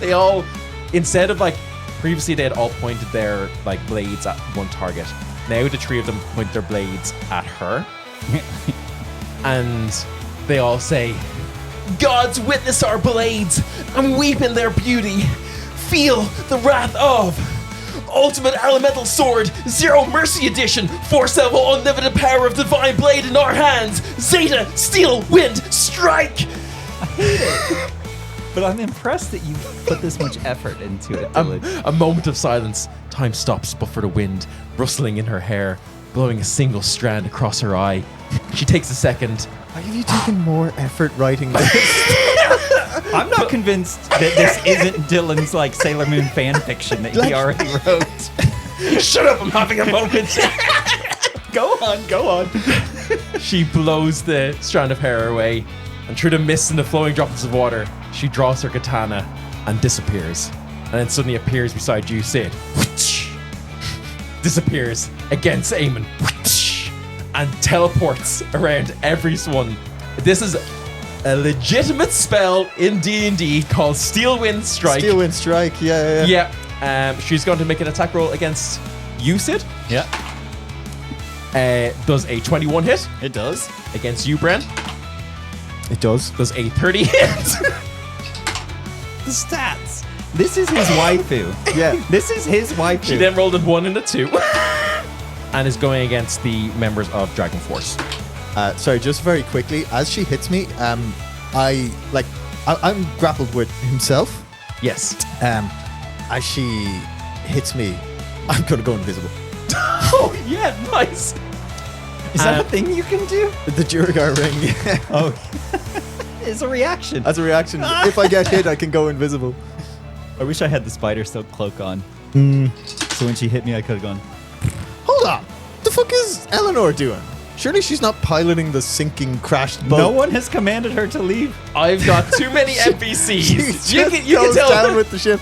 they all, instead of like previously they had all pointed their like blades at one target. Now the 3 of them point their blades at her, and they all say, "Gods witness our blades and weep in their beauty. Feel the wrath of Ultimate Elemental Sword, Zero Mercy Edition, Force Level Unlimited Power of Divine Blade in our hands. Zeta, Steel, Wind, Strike." But I'm impressed that you put this much effort into it, Dylan. A moment of silence. Time stops, but for the wind rustling in her hair, blowing a single strand across her eye. She takes a second. Why have you taken more effort writing this? I'm not convinced that this isn't Dylan's like Sailor Moon fan fiction that he already wrote. Shut up! I'm having a moment. Go on. She blows the strand of hair away, and through the mist and the flowing droplets of water, she draws her katana and disappears. And then suddenly appears beside you, Sid. Disappears against Eamon. And teleports around everyone. This is a legitimate spell in D&D called Steel Wind Strike. Steel Wind Strike, yeah. Yeah. She's going to make an attack roll against you, Sid. Yeah, Does a 21 hit it does. against you, Bren. It does. Does a 30 hit. The stats. This is his waifu. Yeah. This is his waifu. She then rolled a 1 and a 2. And is going against the members of Dragon Force. Sorry, just very quickly, as she hits me, I'm grappled with himself. Yes. As she hits me, I'm gonna go invisible. Oh, yeah, nice. Is that a thing you can do? The Duragar ring. Yeah. Oh, it's a reaction. As a reaction, if I get hit, I can go invisible. I wish I had the spider silk cloak on. So when she hit me, I could have gone. Hold on. The fuck is Eleanor doing? Surely she's not piloting the sinking, crashed boat. No one has commanded her to leave. I've got too many She NPCs. You just can goes tell down them. with the ship.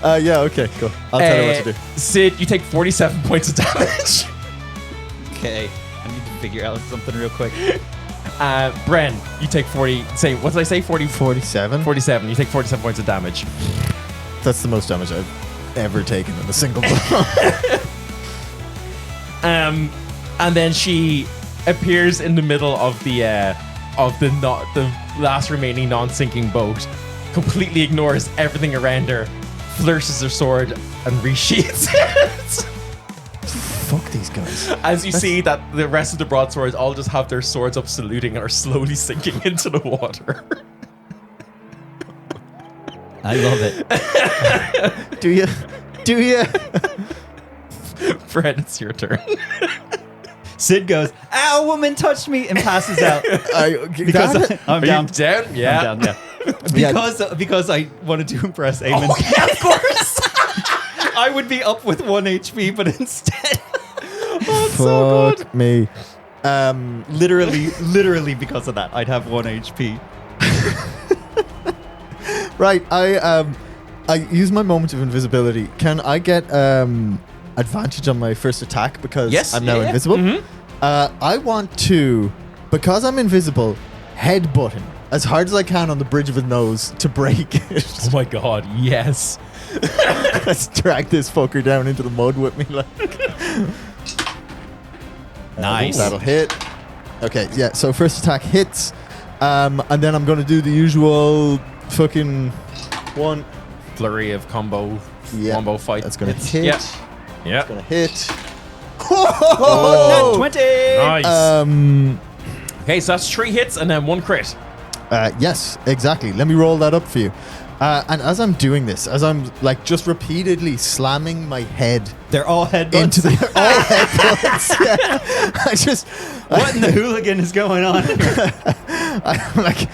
Yeah, okay, cool. I'll tell her what to do. Sid, you take 47 points of damage. Okay, I need to figure out something real quick. Bren, you take 40. Say, what did I say? 40? 47? 47. You take 47 points of damage. That's the most damage I've ever taken in a single blow. And then she appears in the middle of the last remaining non-sinking boat, completely ignores everything around her, flourishes her sword, and resheathes it. Fuck these guys. As you see that the rest of the broadswords all just have their swords up saluting and are slowly sinking into the water. I love it. Do you? Fred, it's your turn. Sid goes, "Ow, woman touched me," and passes out. I'm Are down. you down? Yeah. I'm down, yeah. Because I wanted to impress Eamon. Oh, yeah, of course. I would be up with 1 HP, but instead, Fuck me. literally because of that, I'd have 1 HP. Right, I use my moment of invisibility. Can I get advantage on my first attack because I'm now invisible? Mm-hmm. I want to, because I'm invisible, headbutt him as hard as I can on the bridge of his nose to break it. Oh my god, yes. Let's drag this fucker down into the mud with me. Like. Nice. That'll hit. Okay, yeah, so first attack hits. And then I'm going to do the usual fucking one. Flurry of combo fight. That's going to hits. hit. Yeah. It's going to hit. Oh, 20. Nice. Okay, so that's 3 hits and then 1 crit. Yes, exactly. Let me roll that up for you. And as I'm doing this, as I'm like just repeatedly slamming my head They're all headbutts. into the all headbutts, yeah. What in the hooligan is going on here? I'm like,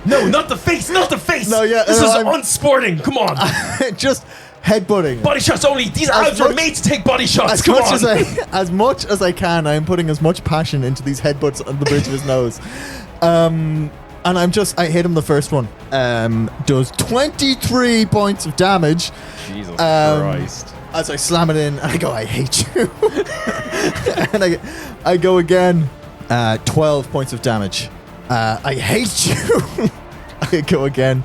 No, not the face, not the face. No, yeah, This no, is I'm- unsporting. Come on. just headbutting. Body shots only. These abs are much- made to take body shots. As Come much on. as much as I can, I am putting as much passion into these headbutts on the bridge of his nose. And I hit him the first one. Does 23 points of damage. Jesus Christ. As I slam it in, and I go, I hate you. And I go again. 12 points of damage. I hate you. I go again.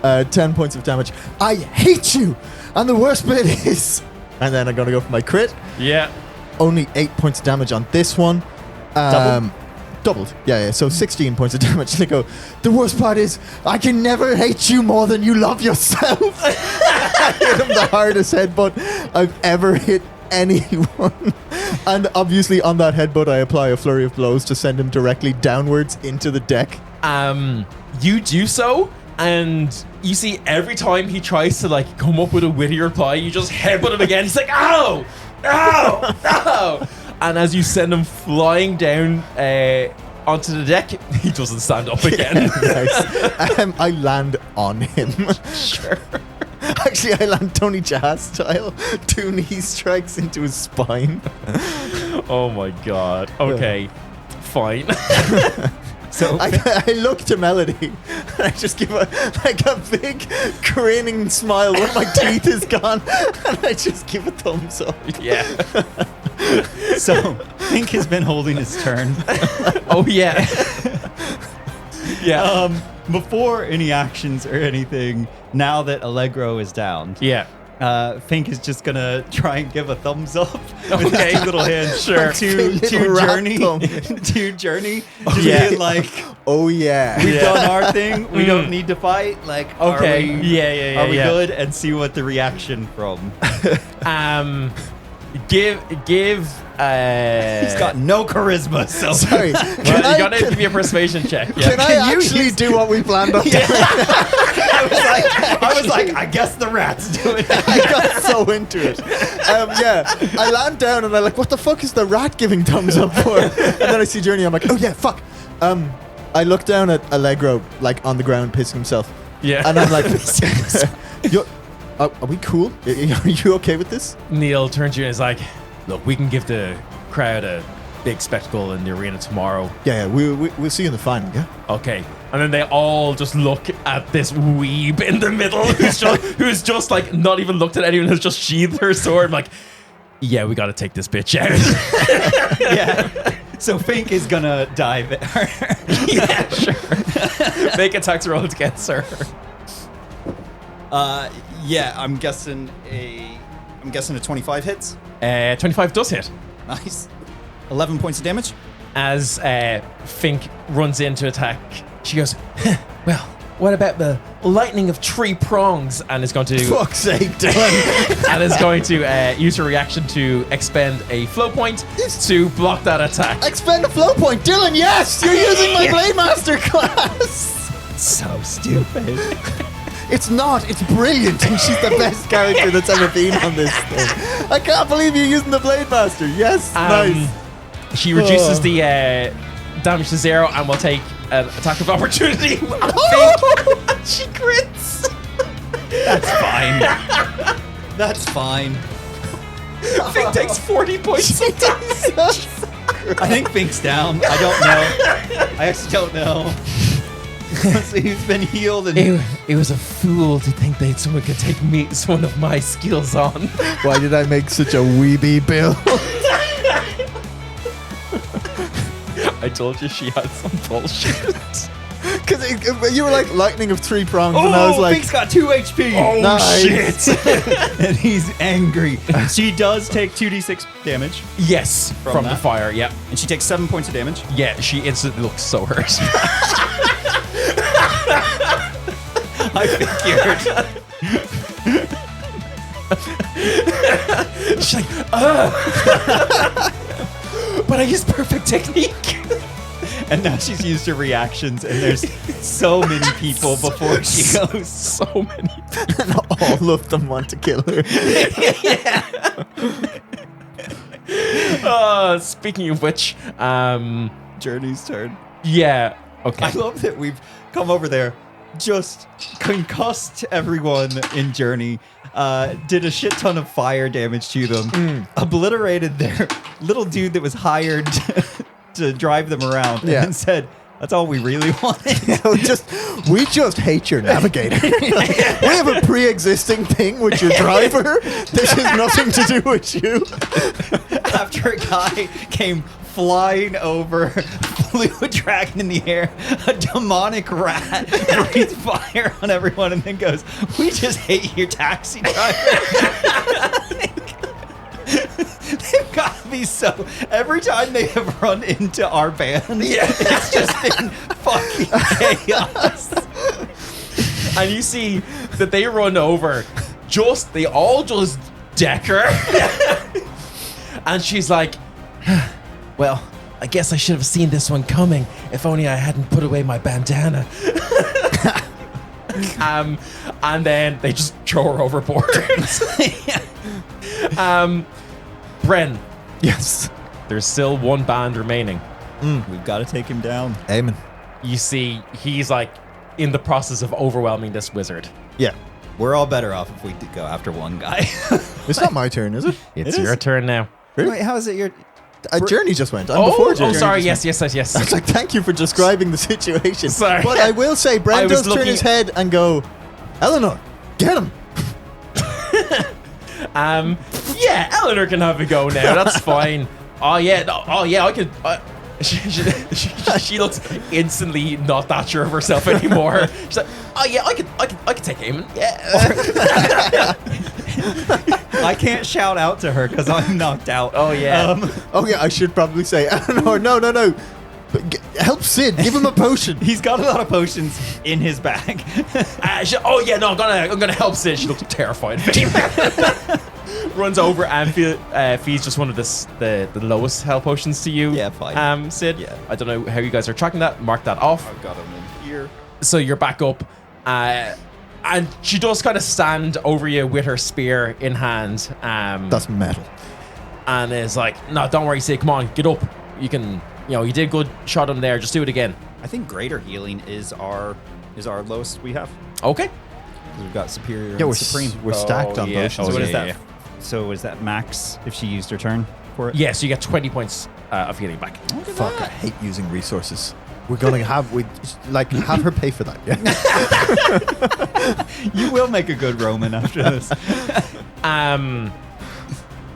10 points of damage. I hate you. And the worst bit is, and then I'm going to go for my crit. Yeah. Only 8 points of damage on this one. Doubled. Yeah. So 16 points of damage. And I go, the worst part is, I can never hate you more than you love yourself. I hit him the hardest headbutt I've ever hit anyone. And obviously on that headbutt, I apply a flurry of blows to send him directly downwards into the deck. You do so, and you see every time he tries to like come up with a witty reply, you just headbutt him again. He's like, ow, ow, ow. And as you send him flying down onto the deck, he doesn't stand up again. Nice. I land on him. Sure. Actually, I land Tony Jazz style. 2 knee strikes into his spine. Oh my god. Okay. Fine. So I look to Melody and I just give a big grinning smile when my teeth is gone, and I just give a thumbs up. Yeah. So Pink has been holding his turn. Oh yeah. Yeah. Before any actions or anything, now that Allegro is down, Yeah. Fink is just gonna try and give a thumbs up with Okay. his 2 little hands. Sure. To Little rat Journey. thumb. To Journey. Just Yeah. being like, Oh yeah. we've done our thing. We don't need to fight. Like, Okay. Are we, Yeah. are we good? And see what the reaction from. Give. He's got no charisma. So Sorry. Well, you gotta give me a persuasion check. Yeah. Can I actually do what we planned on doing? I was like, I guess the rat's doing it. I got so into it. Yeah, I land down and I'm like, what the fuck is the rat giving thumbs up for? And then I see Journey. I'm like, oh yeah, fuck. I look down at Allegro, like on the ground, pissing himself. Yeah. And I'm like, are we cool? Are you okay with this? Neil turns to you and is like, look, we can give the crowd a big spectacle in the arena tomorrow. Yeah, we'll see you in the final, yeah? Okay. And then they all just look at this weeb in the middle who's just like not even looked at anyone, has just sheathed her sword. Like, yeah, we got to take this bitch out. Yeah. So Fink is gonna dive at her. Yeah, sure. Make attacks rolls against her. Yeah, I'm guessing a 25 hits. 25 does hit. Nice. 11 points of damage. As Fink runs in to attack, she goes, well, what about the lightning of 3 prongs? And is going to Fuck's sake, Dylan. and is going to use her reaction to expend a flow point to block that attack. Expend a flow point. Dylan, yes! You're using my Blade Master class! So stupid. It's not. It's brilliant. And she's the best character that's ever been on this thing. I can't believe you're using the Blade Master. Yes, nice. She reduces the damage to 0 and will take an attack of opportunity. And she crits. That's fine. That's fine. Fink takes 40 points of damage. I think Fink's down. I don't know. I actually don't know. So he's been healed. And It was a fool to think that someone could take one of my skills on. Why did I make such a weeby Bill? I told you she had some bullshit. Because you were like lightning of 3 prongs, and I was like, Fink's got 2 HP. Oh, nice. shit. And he's angry. She does take 2d6 damage, Yes, from the that? fire, yeah. and she takes 7 points of damage. Yeah, she instantly looks so hurt. I figured. She's like, but I used perfect technique. And now she's used her reactions, and there's so many people before she goes. So many. and all of them want to kill her. Speaking of which, Journey's turn. yeah, okay. I love that we've come over there, just concussed everyone in Journey, did a shit ton of fire damage to them, obliterated their little dude that was hired to drive them around, Yeah. and said, that's all we really wanted. We just hate your navigator. We have a pre-existing thing with your driver. This has nothing to do with you. After a guy came flying over, flew a dragon in the air, a demonic rat breathed fire on everyone, and then goes, we just hate your taxi driver. They've got to be so... Every time they have run into our band, it's just been fucking chaos. And you see that they run over, they all just deck her. And she's like, well, I guess I should have seen this one coming if only I hadn't put away my bandana. And then they just throw her overboard. Bren, Yes. there's still one band remaining. We've got to take him down. Eamon. You see, he's like in the process of overwhelming this wizard. Yeah. We're all better off if we go after one guy. It's not my turn, is it? It's It your is. turn now. Wait, how is it your... Journey just went. I'm before Journey. sorry. just Yes. I was like, thank you for describing the situation. Sorry. But I will say, I Bren was does turn looking- his head and go, Eleanor, get him. Yeah, Eleanor can have a go now. That's fine. I could. She looks instantly not that sure of herself anymore. She's like, I could take Eamon. Yeah. I can't shout out to her because I'm knocked out. Oh yeah. Oh, yeah, I should probably say, Eleanor, no. But help Sid. Give him a potion. He's got a lot of potions in his bag. I'm gonna help Sid. She looks terrified. Runs over and feeds just one of the lowest health potions to you. Yeah, fine. Sid. Yeah. I don't know how you guys are tracking that. Mark that off. I've got him in here. So you're back up, and she does kind of stand over you with her spear in hand. That's metal. And is like, no, don't worry, Sid. Come on, get up. You can. You did good. Shot him there. Just do it again. I think greater healing is our lowest we have. Okay. 'Cause we've got superior Yeah, and supreme. we're stacked on yeah. potions. So what is yeah, that? So is that max if she used her turn for it? Yeah, so you get 20 points of healing back. Fuck, I hate using resources. We're going to have her pay for that. Yeah. You will make a good Roman after this.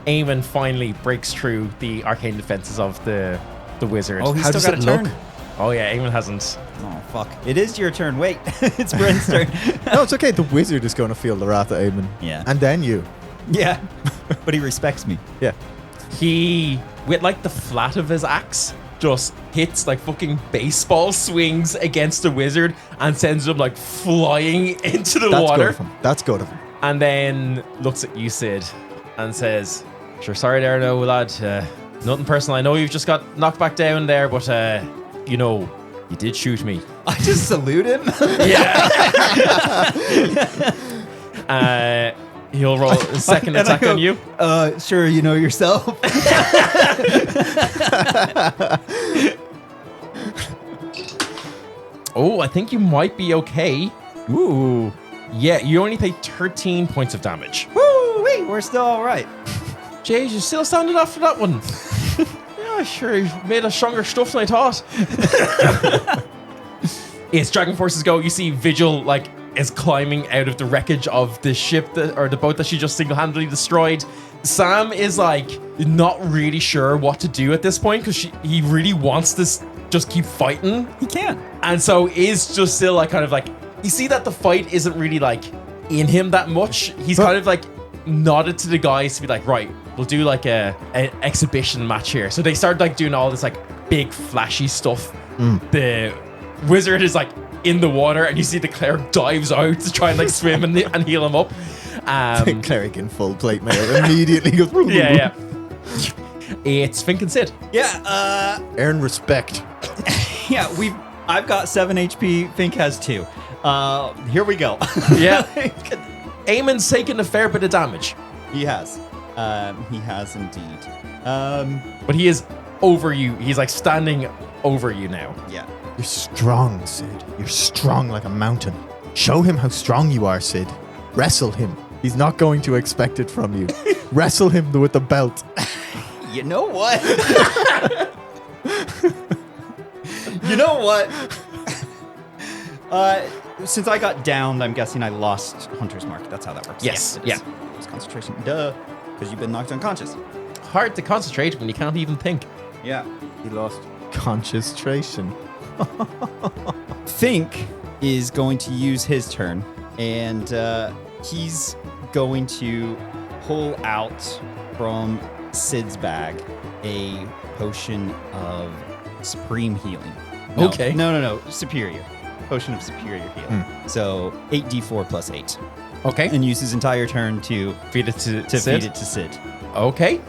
Eamon finally breaks through the arcane defenses of the wizard. Oh, he's How still does got a it turn. look? Oh yeah, Eamon hasn't. Oh fuck! It is your turn. Wait, it's Bren's turn. No, it's okay. The wizard is going to feel the wrath of Eamon. Yeah. And then you. Yeah, but he respects me. Yeah. He, with like the flat of his axe, just hits like fucking baseball swings against the wizard and sends him like flying into the That's water. good of him. That's good of him. And then looks at you, Sid, and says, "Sure, sorry there, no lad. Nothing personal. I know you've just got knocked back down there, but you know, you did shoot me." I just salute him. Yeah. He'll roll a second And I attack go, on you. Sure, you know yourself. Oh, I think you might be okay. Ooh. Yeah, you only take 13 points of damage. Woo, wait, we're still all right. Jay, you still standing up for that one. Yeah, sure, you made a stronger stuff than I thought. Yes, Dragon Forces go. You see Vigil, like, is climbing out of the wreckage of the ship or the boat that she just single-handedly destroyed. Sam is, like, not really sure what to do at this point because he really wants to just keep fighting. He can't. And so is just still, like, kind of like, you see that the fight isn't really, like, in him that much. He's kind of, like, nodded to the guys to be like, right, we'll do, like, an exhibition match here. So they start, like, doing all this, like, big, flashy stuff. The wizard is, like, in the water, and you see the cleric dives out to try and, like, swim and heal him up. Cleric in full plate mail immediately goes. Yeah. It's Fink and Sid. Yeah, Earn respect. yeah, I've got 7 HP, Fink has 2. Here we go. Yeah. Eamon's taken a fair bit of damage. He has. He has indeed. But he is over you. He's, like, standing over you now. Yeah. You're strong, Sid. You're strong like a mountain. Show him how strong you are, Sid. Wrestle him. He's not going to expect it from you. Wrestle him with the belt. You know what? You know what? Since I got downed, I'm guessing I lost Hunter's Mark. That's how that works. Yes. Yeah. It's concentration. Duh. Because you've been knocked unconscious. Hard to concentrate when you can't even think. Yeah. He lost concentration. Fink is going to use his turn, and he's going to pull out from Sid's bag a potion of supreme healing. No, Okay. No. Superior. Potion of superior healing. So 8d4 plus 8. Okay. And use his entire turn to Feed it to feed Sid. it to Sid. Okay.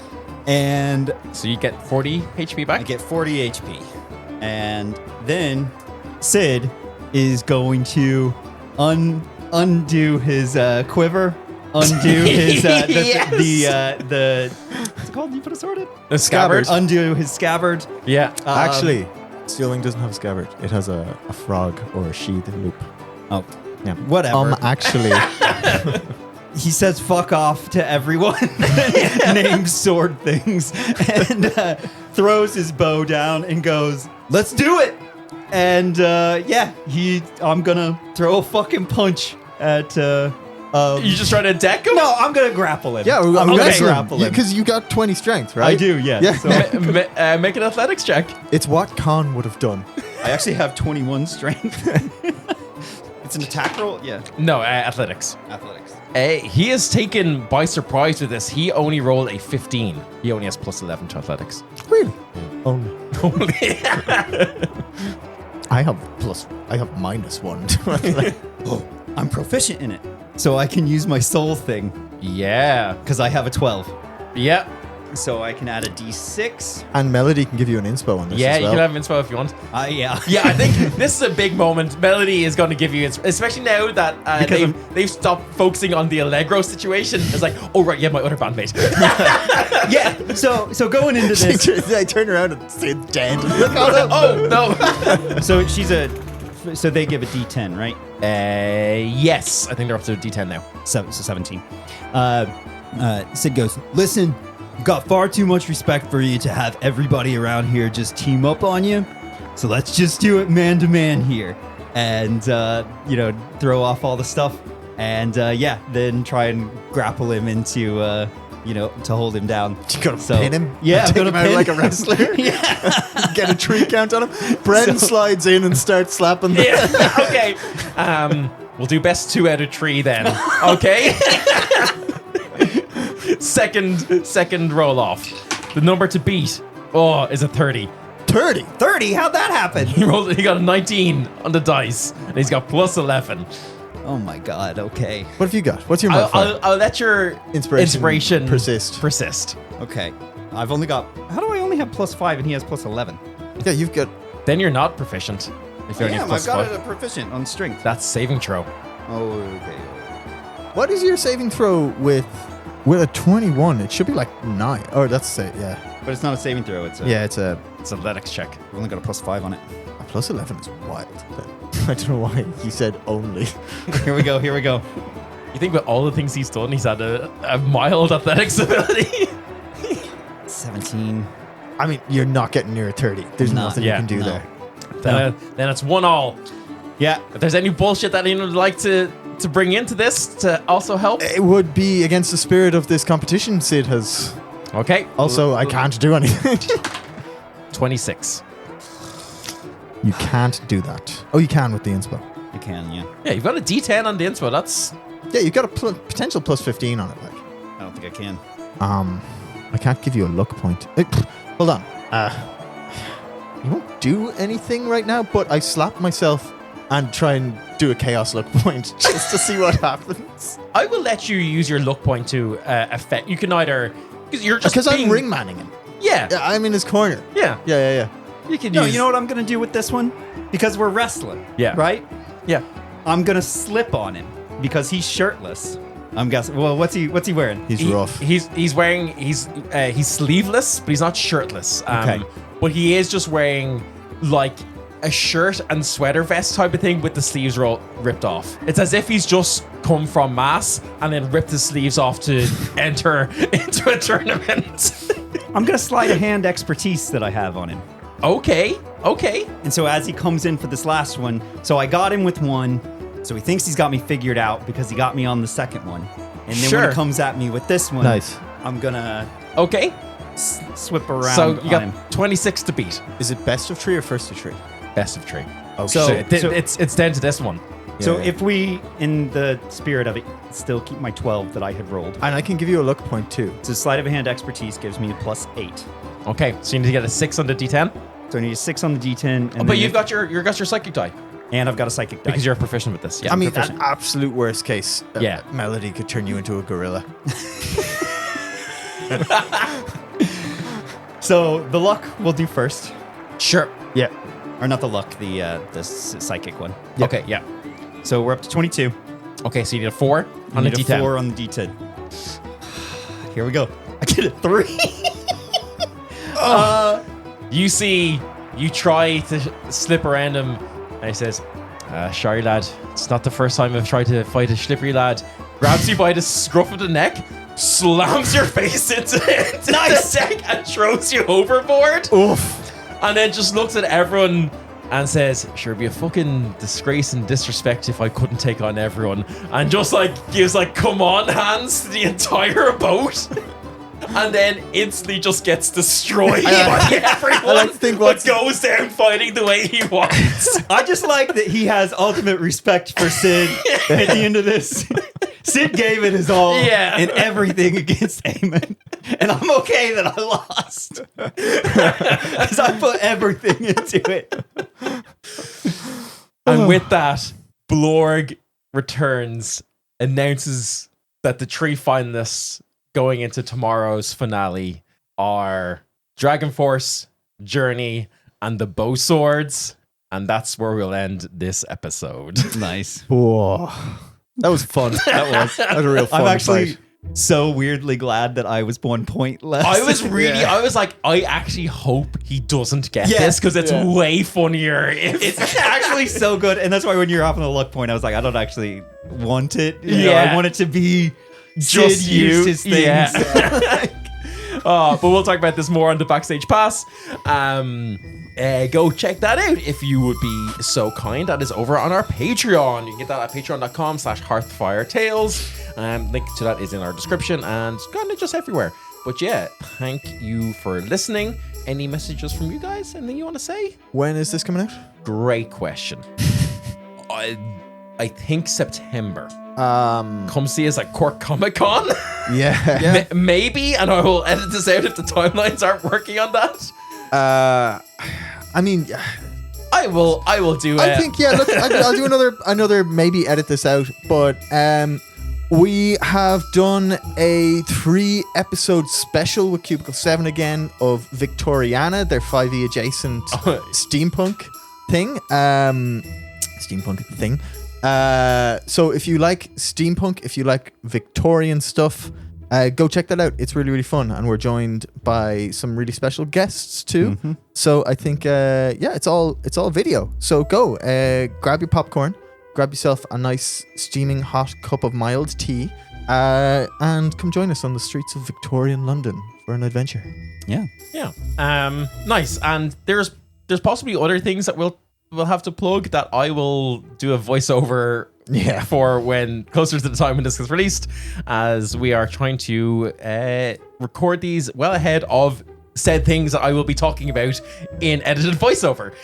And So you get 40 HP back? I get 40 HP. And then Sid is going to undo his quiver, undo his Yes. the what's it called? You put a sword in? A scabbard? Undo his scabbard. Yeah. Actually, Stealing doesn't have a scabbard. It has a frog or a sheath loop. Oh, Yeah. whatever. Actually, He says "fuck off" to everyone, names sword things, and throws his bow down and goes, "Let's do it!" And I'm gonna throw a fucking punch at. You just trying to deck him? No, I'm gonna grapple him. yeah, I'm gonna wrestle grapple him. because you got 20 strength, right? I do, yeah. Yeah. So Make an athletics check. It's what Khan would have done. I actually have 21 strength. It's an attack roll? Yeah. No, athletics. Athletics. He is taken by surprise with this. He only rolled a 15. He only has plus 11 to athletics. Really? Only. I have -1. Oh, I'm proficient in it. So I can use my soul thing Yeah. because I have a 12. Yeah. So I can add a d6. And Melody can give you an inspo on this Yeah, as well. you can have inspo if you want. Yeah. Yeah, I think this is a big moment. Melody is going to give you, especially now that they've stopped focusing on the Allegro situation. It's like, oh right, yeah, my other bandmate. Yeah. So going into this, I turn around and Sid's dead. Oh no. so they give a d10, right? Yes, I think they're up to a D10 now. So 17. Sid goes, listen, I've got far too much respect for you to have everybody around here just team up on you. So let's just do it man to man here. And, throw off all the stuff. And, then try and grapple him into, to hold him down. You gotta pin him? Yeah, I'm Take gonna him out pin like a wrestler? Yeah. Get a tree count on him? Bren slides in and starts slapping them. Yeah. Okay. We'll do best 2 out of 3 then. Okay. second roll off. The number to beat, is a 30. 30. 30? How'd that happen? He got a 19 on the dice, and he's got plus 11. Oh my god, okay. What have you got? What's your modifier? I'll let your inspiration persist. Okay. I've only got... How do I only have +5 and he has +11? Yeah, you've got... Then you're not proficient. If you only have I've plus got 5. a proficient on strength. That's saving throw. Oh, okay. What is your saving throw with a 21? It should be like 9. Oh, that's it, yeah. But it's not a saving throw, it's a... Yeah, it's a athletics check. I've only got a +5 on it. plus 11 is wild. I don't know why he said only. Here we go. You think with all the things he's done, he's had a mild athletics ability. 17. I mean, you're not getting near a 30. There's nothing you can do there. Then it's 1-1. Yeah. If there's any bullshit that anyone would like to bring into this to also help. It would be against the spirit of this competition Sid has. Okay. Also, I can't do anything. 26. You can't do that. Oh, you can with the inspo. You can, yeah. Yeah, you've got a D10 on the inspo. That's... Yeah, you've got a potential plus 15 on it. Like. I don't think I can. I can't give you a luck point. Hold on. You won't do anything right now, but I slap myself and try and do a chaos luck point just to see what happens. I will let you use your luck point to affect... You can either... Because I'm ringmanning him. Yeah. I'm in his corner. Yeah. Yeah. You can No, use... you know what I'm going to do with this one? Because we're wrestling. Yeah. Right? Yeah. I'm going to slip on him because he's shirtless. I'm guessing. Well, what's he wearing? He's rough. He's wearing... He's sleeveless, but he's not shirtless. Okay. But he is just wearing, like, a shirt and sweater vest type of thing with the sleeves ripped off. It's as if he's just come from mass and then ripped his sleeves off to enter into a tournament. I'm going to slide a hand expertise that I have on him. Okay. And so as he comes in for this last one, so I got him with one, so he thinks he's got me figured out because he got me on the second one. And then when he comes at me with this one, Nice. I'm going to Okay. swip around So you got on him. 26 to beat. Is it best of 3 or first of 3? Best of 3. Oh, So- shit. It's down to this one. So Yeah. if we, in the spirit of it, still keep my 12 that I had rolled. And I can give you a luck point too. So sleight of hand expertise gives me a +8. Okay, so you need to get a 6 on the D10. So I need a 6 on the D10. And But then you've got your psychic die and I've got a psychic die. because you're proficient with this. Yeah. I mean, proficient. an absolute worst case. Yeah. Melody could turn you into a gorilla. So the luck we'll do first. Sure. Yeah. Or not the luck, the psychic one. Yep. Okay. Yeah. So we're up to 22. Okay, so you need a 4 on the Need a D10. 4 on the D10. Here we go. I get a 3. You try to slip around him, and he says, sorry, lad. It's not the first time I've tried to fight a slippery lad. Grabs you by the scruff of the neck, slams your face into the deck, and throws you overboard. Oof. And then just looks at everyone and says, sure, it'd be a fucking disgrace and disrespect if I couldn't take on everyone. And just like gives like come on hands to the entire boat. And then instantly just gets destroyed by everyone. I like to think but goes down fighting the way he wants. I just like that he has ultimate respect for Sid at the end of this. Sid gave it his all and everything against Eamon. And I'm okay that I lost. Because I put everything into it. And with that, Blorg returns, announces that the 3 finalists going into tomorrow's finale are Dragon Force, Journey, and the Broadswords. And that's where we'll end this episode. Nice. Whoa. That was fun. That was a real fun I'm actually fight. so weirdly glad that I was 1 point less. I was like, I actually hope he doesn't get this because it's way funnier. It's actually so good. And that's why when you're having a luck point, I was like, I don't actually want it. You know, I want it to be just Sid you. used his things. Yeah. But we'll talk about this more on the Backstage Pass. Go check that out if you would be so kind. That is over on our Patreon. You can get that at patreon.com/HearthfireTales. Link to that is in our description and kind of just everywhere. But yeah, thank you for listening. Any messages from you guys? Anything you want to say? When is this coming out? Great question. I think September. Come see us at Cork Comic Con. Yeah. Maybe, and I will edit this out if the timelines aren't working on that. I mean, I will do it. I think, yeah, look, I'll do another, maybe edit this out, but we have done a 3-episode special with Cubicle 7 again of Victoriana, their 5e adjacent steampunk thing. So if you like steampunk, if you like Victorian stuff, go check that out. It's really, really fun. And we're joined by some really special guests too. Mm-hmm. So I think, it's all video. So go, grab your popcorn, grab yourself a nice steaming hot cup of mild tea, and come join us on the streets of Victorian London for an adventure. Yeah. Nice. And there's possibly other things that we'll have to plug that I will do a voiceover for when closer to the time when this is released, as we are trying to record these well ahead of said things that I will be talking about in edited voiceover.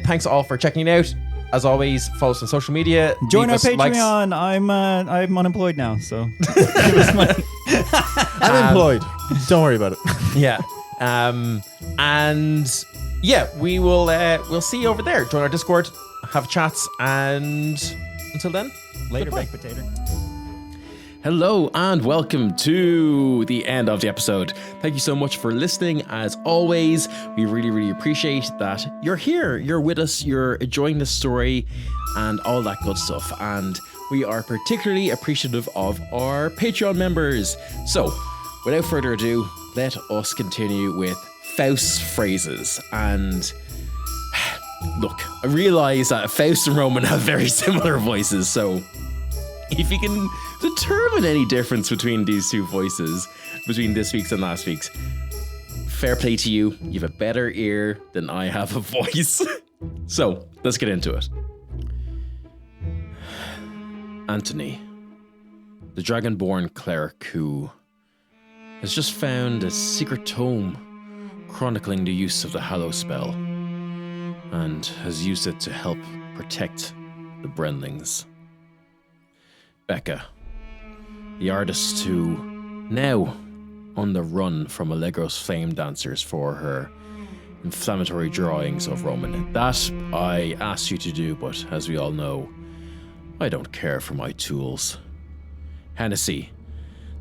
Thanks all for checking it out. As always, follow us on social media. Join our Patreon. I'm unemployed now, so give us money. I'm employed. Don't worry about it. We will we'll see you over there. Join our Discord, have chats, and until then, later, baked potato. Hello and welcome to the end of the episode. Thank you so much for listening. As always, we really, really appreciate that you're here, you're with us, you're enjoying the story and all that good stuff. And we are particularly appreciative of our Patreon members. So, without further ado, let us continue with Faust's phrases. And look, I realize that Faust and Roman have very similar voices, so if you can determine any difference between these two voices, between this week's and last week's, fair play to you. You have a better ear than I have a voice. So, let's get into it. Anthony, the Dragonborn cleric who has just found a secret tome chronicling the use of the Hallow spell and has used it to help protect the Brenlings. Becca, the artist who, now on the run from Allegro's flame dancers for her inflammatory drawings of Roman. That I asked you to do, but as we all know, I don't care for my tools. Hennessy,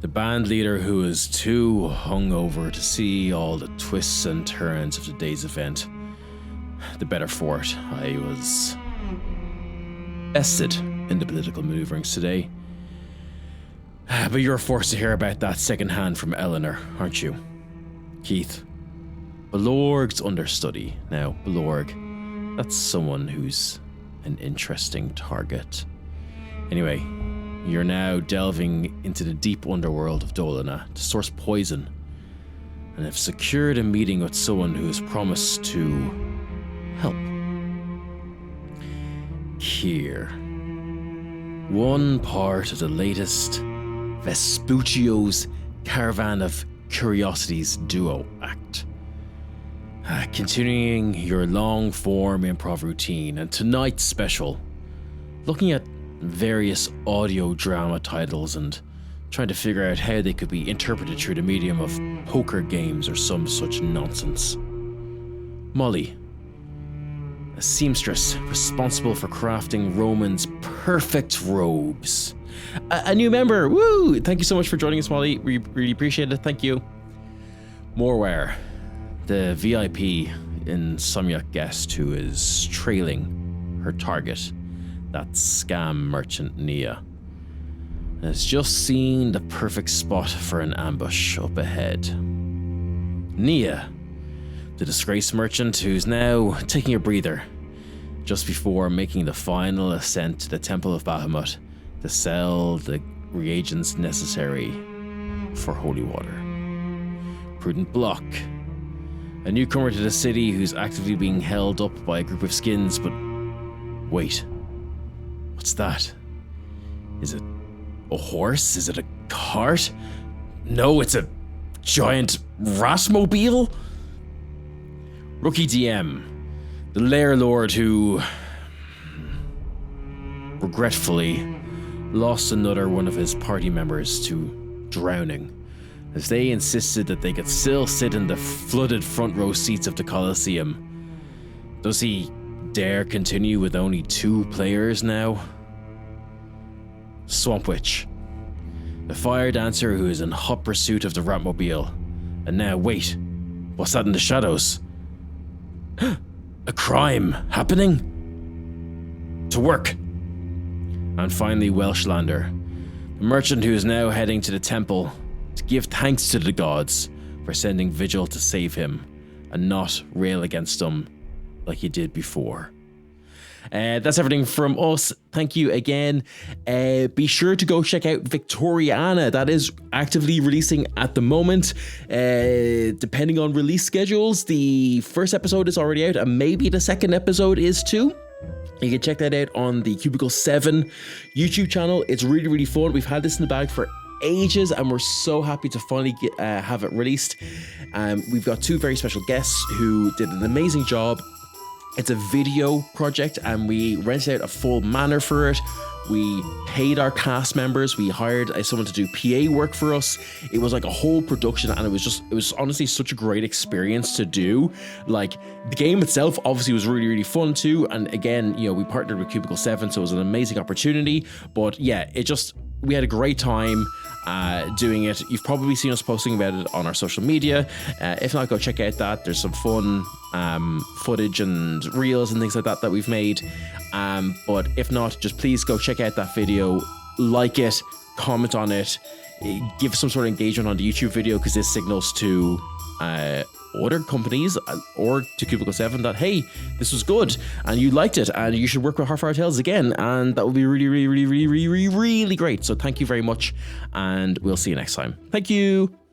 the band leader who is too hungover to see all the twists and turns of today's event. The better for it. I was vested in the political maneuverings today. But you're forced to hear about that secondhand from Eleanor, aren't you? Keith, Belorg's understudy. Now, Belorg, that's someone who's an interesting target. Anyway, you're now delving into the deep underworld of Dolina to source poison, and have secured a meeting with someone who has promised to help. Kier, one part of the latest Vespuccio's Caravan of Curiosities duo act. Continuing your long-form improv routine, and tonight's special, looking at various audio drama titles and trying to figure out how they could be interpreted through the medium of poker games or some such nonsense. Molly, a seamstress responsible for crafting Roman's perfect robes. A new member, woo! Thank you so much for joining us, Molly. We really appreciate it. Thank you. Morware, the VIP insomniac guest who is trailing her target, that scam merchant Nia, has just seen the perfect spot for an ambush up ahead. Nia, the disgraced merchant who's now taking a breather just before making the final ascent to the Temple of Bahamut to sell the reagents necessary for holy water. Prudent Block, a newcomer to the city who's actively being held up by a group of skins, but wait, what's that? Is it a horse? Is it a cart? No, it's a giant Rasmobile? Rookie DM, the Lair Lord who regretfully lost another one of his party members to drowning, as they insisted that they could still sit in the flooded front row seats of the Coliseum. Does he dare continue with only 2 players now? Swamp Witch, the fire dancer who is in hot pursuit of the Ratmobile. And now, wait, what's that in the shadows? A crime happening? To work. And finally, Welshlander, the merchant who is now heading to the temple to give thanks to the gods for sending Vigil to save him and not rail against them like he did before. That's everything from us. Thank you again. Be sure to go check out Victoriana. That is actively releasing at the moment. Depending on release schedules, the first episode is already out and maybe the second episode is too. You can check that out on the Cubicle 7 YouTube channel. It's really, really fun. We've had this in the bag for ages and we're so happy to finally have it released. We've got 2 very special guests who did an amazing job. It's a video project and we rented out a full manor for it. We paid our cast members. We hired someone to do PA work for us. It was like a whole production and it was honestly such a great experience to do. Like the game itself obviously was really, really fun too. And again, you know, we partnered with Cubicle 7, so it was an amazing opportunity. But yeah, we had a great time doing it. You've probably seen us posting about it on our social media. If not, go check out that. There's some fun footage and reels and things like that we've made. But if not, just please go check out that video, like it, comment on it, give some sort of engagement on the YouTube video, because this signals to other companies or to Cubicle 7 that, hey, this was good and you liked it and you should work with Heartfire Tales again, and that would be really, really, really, really, really, really great. So thank you very much and we'll see you next time. Thank you.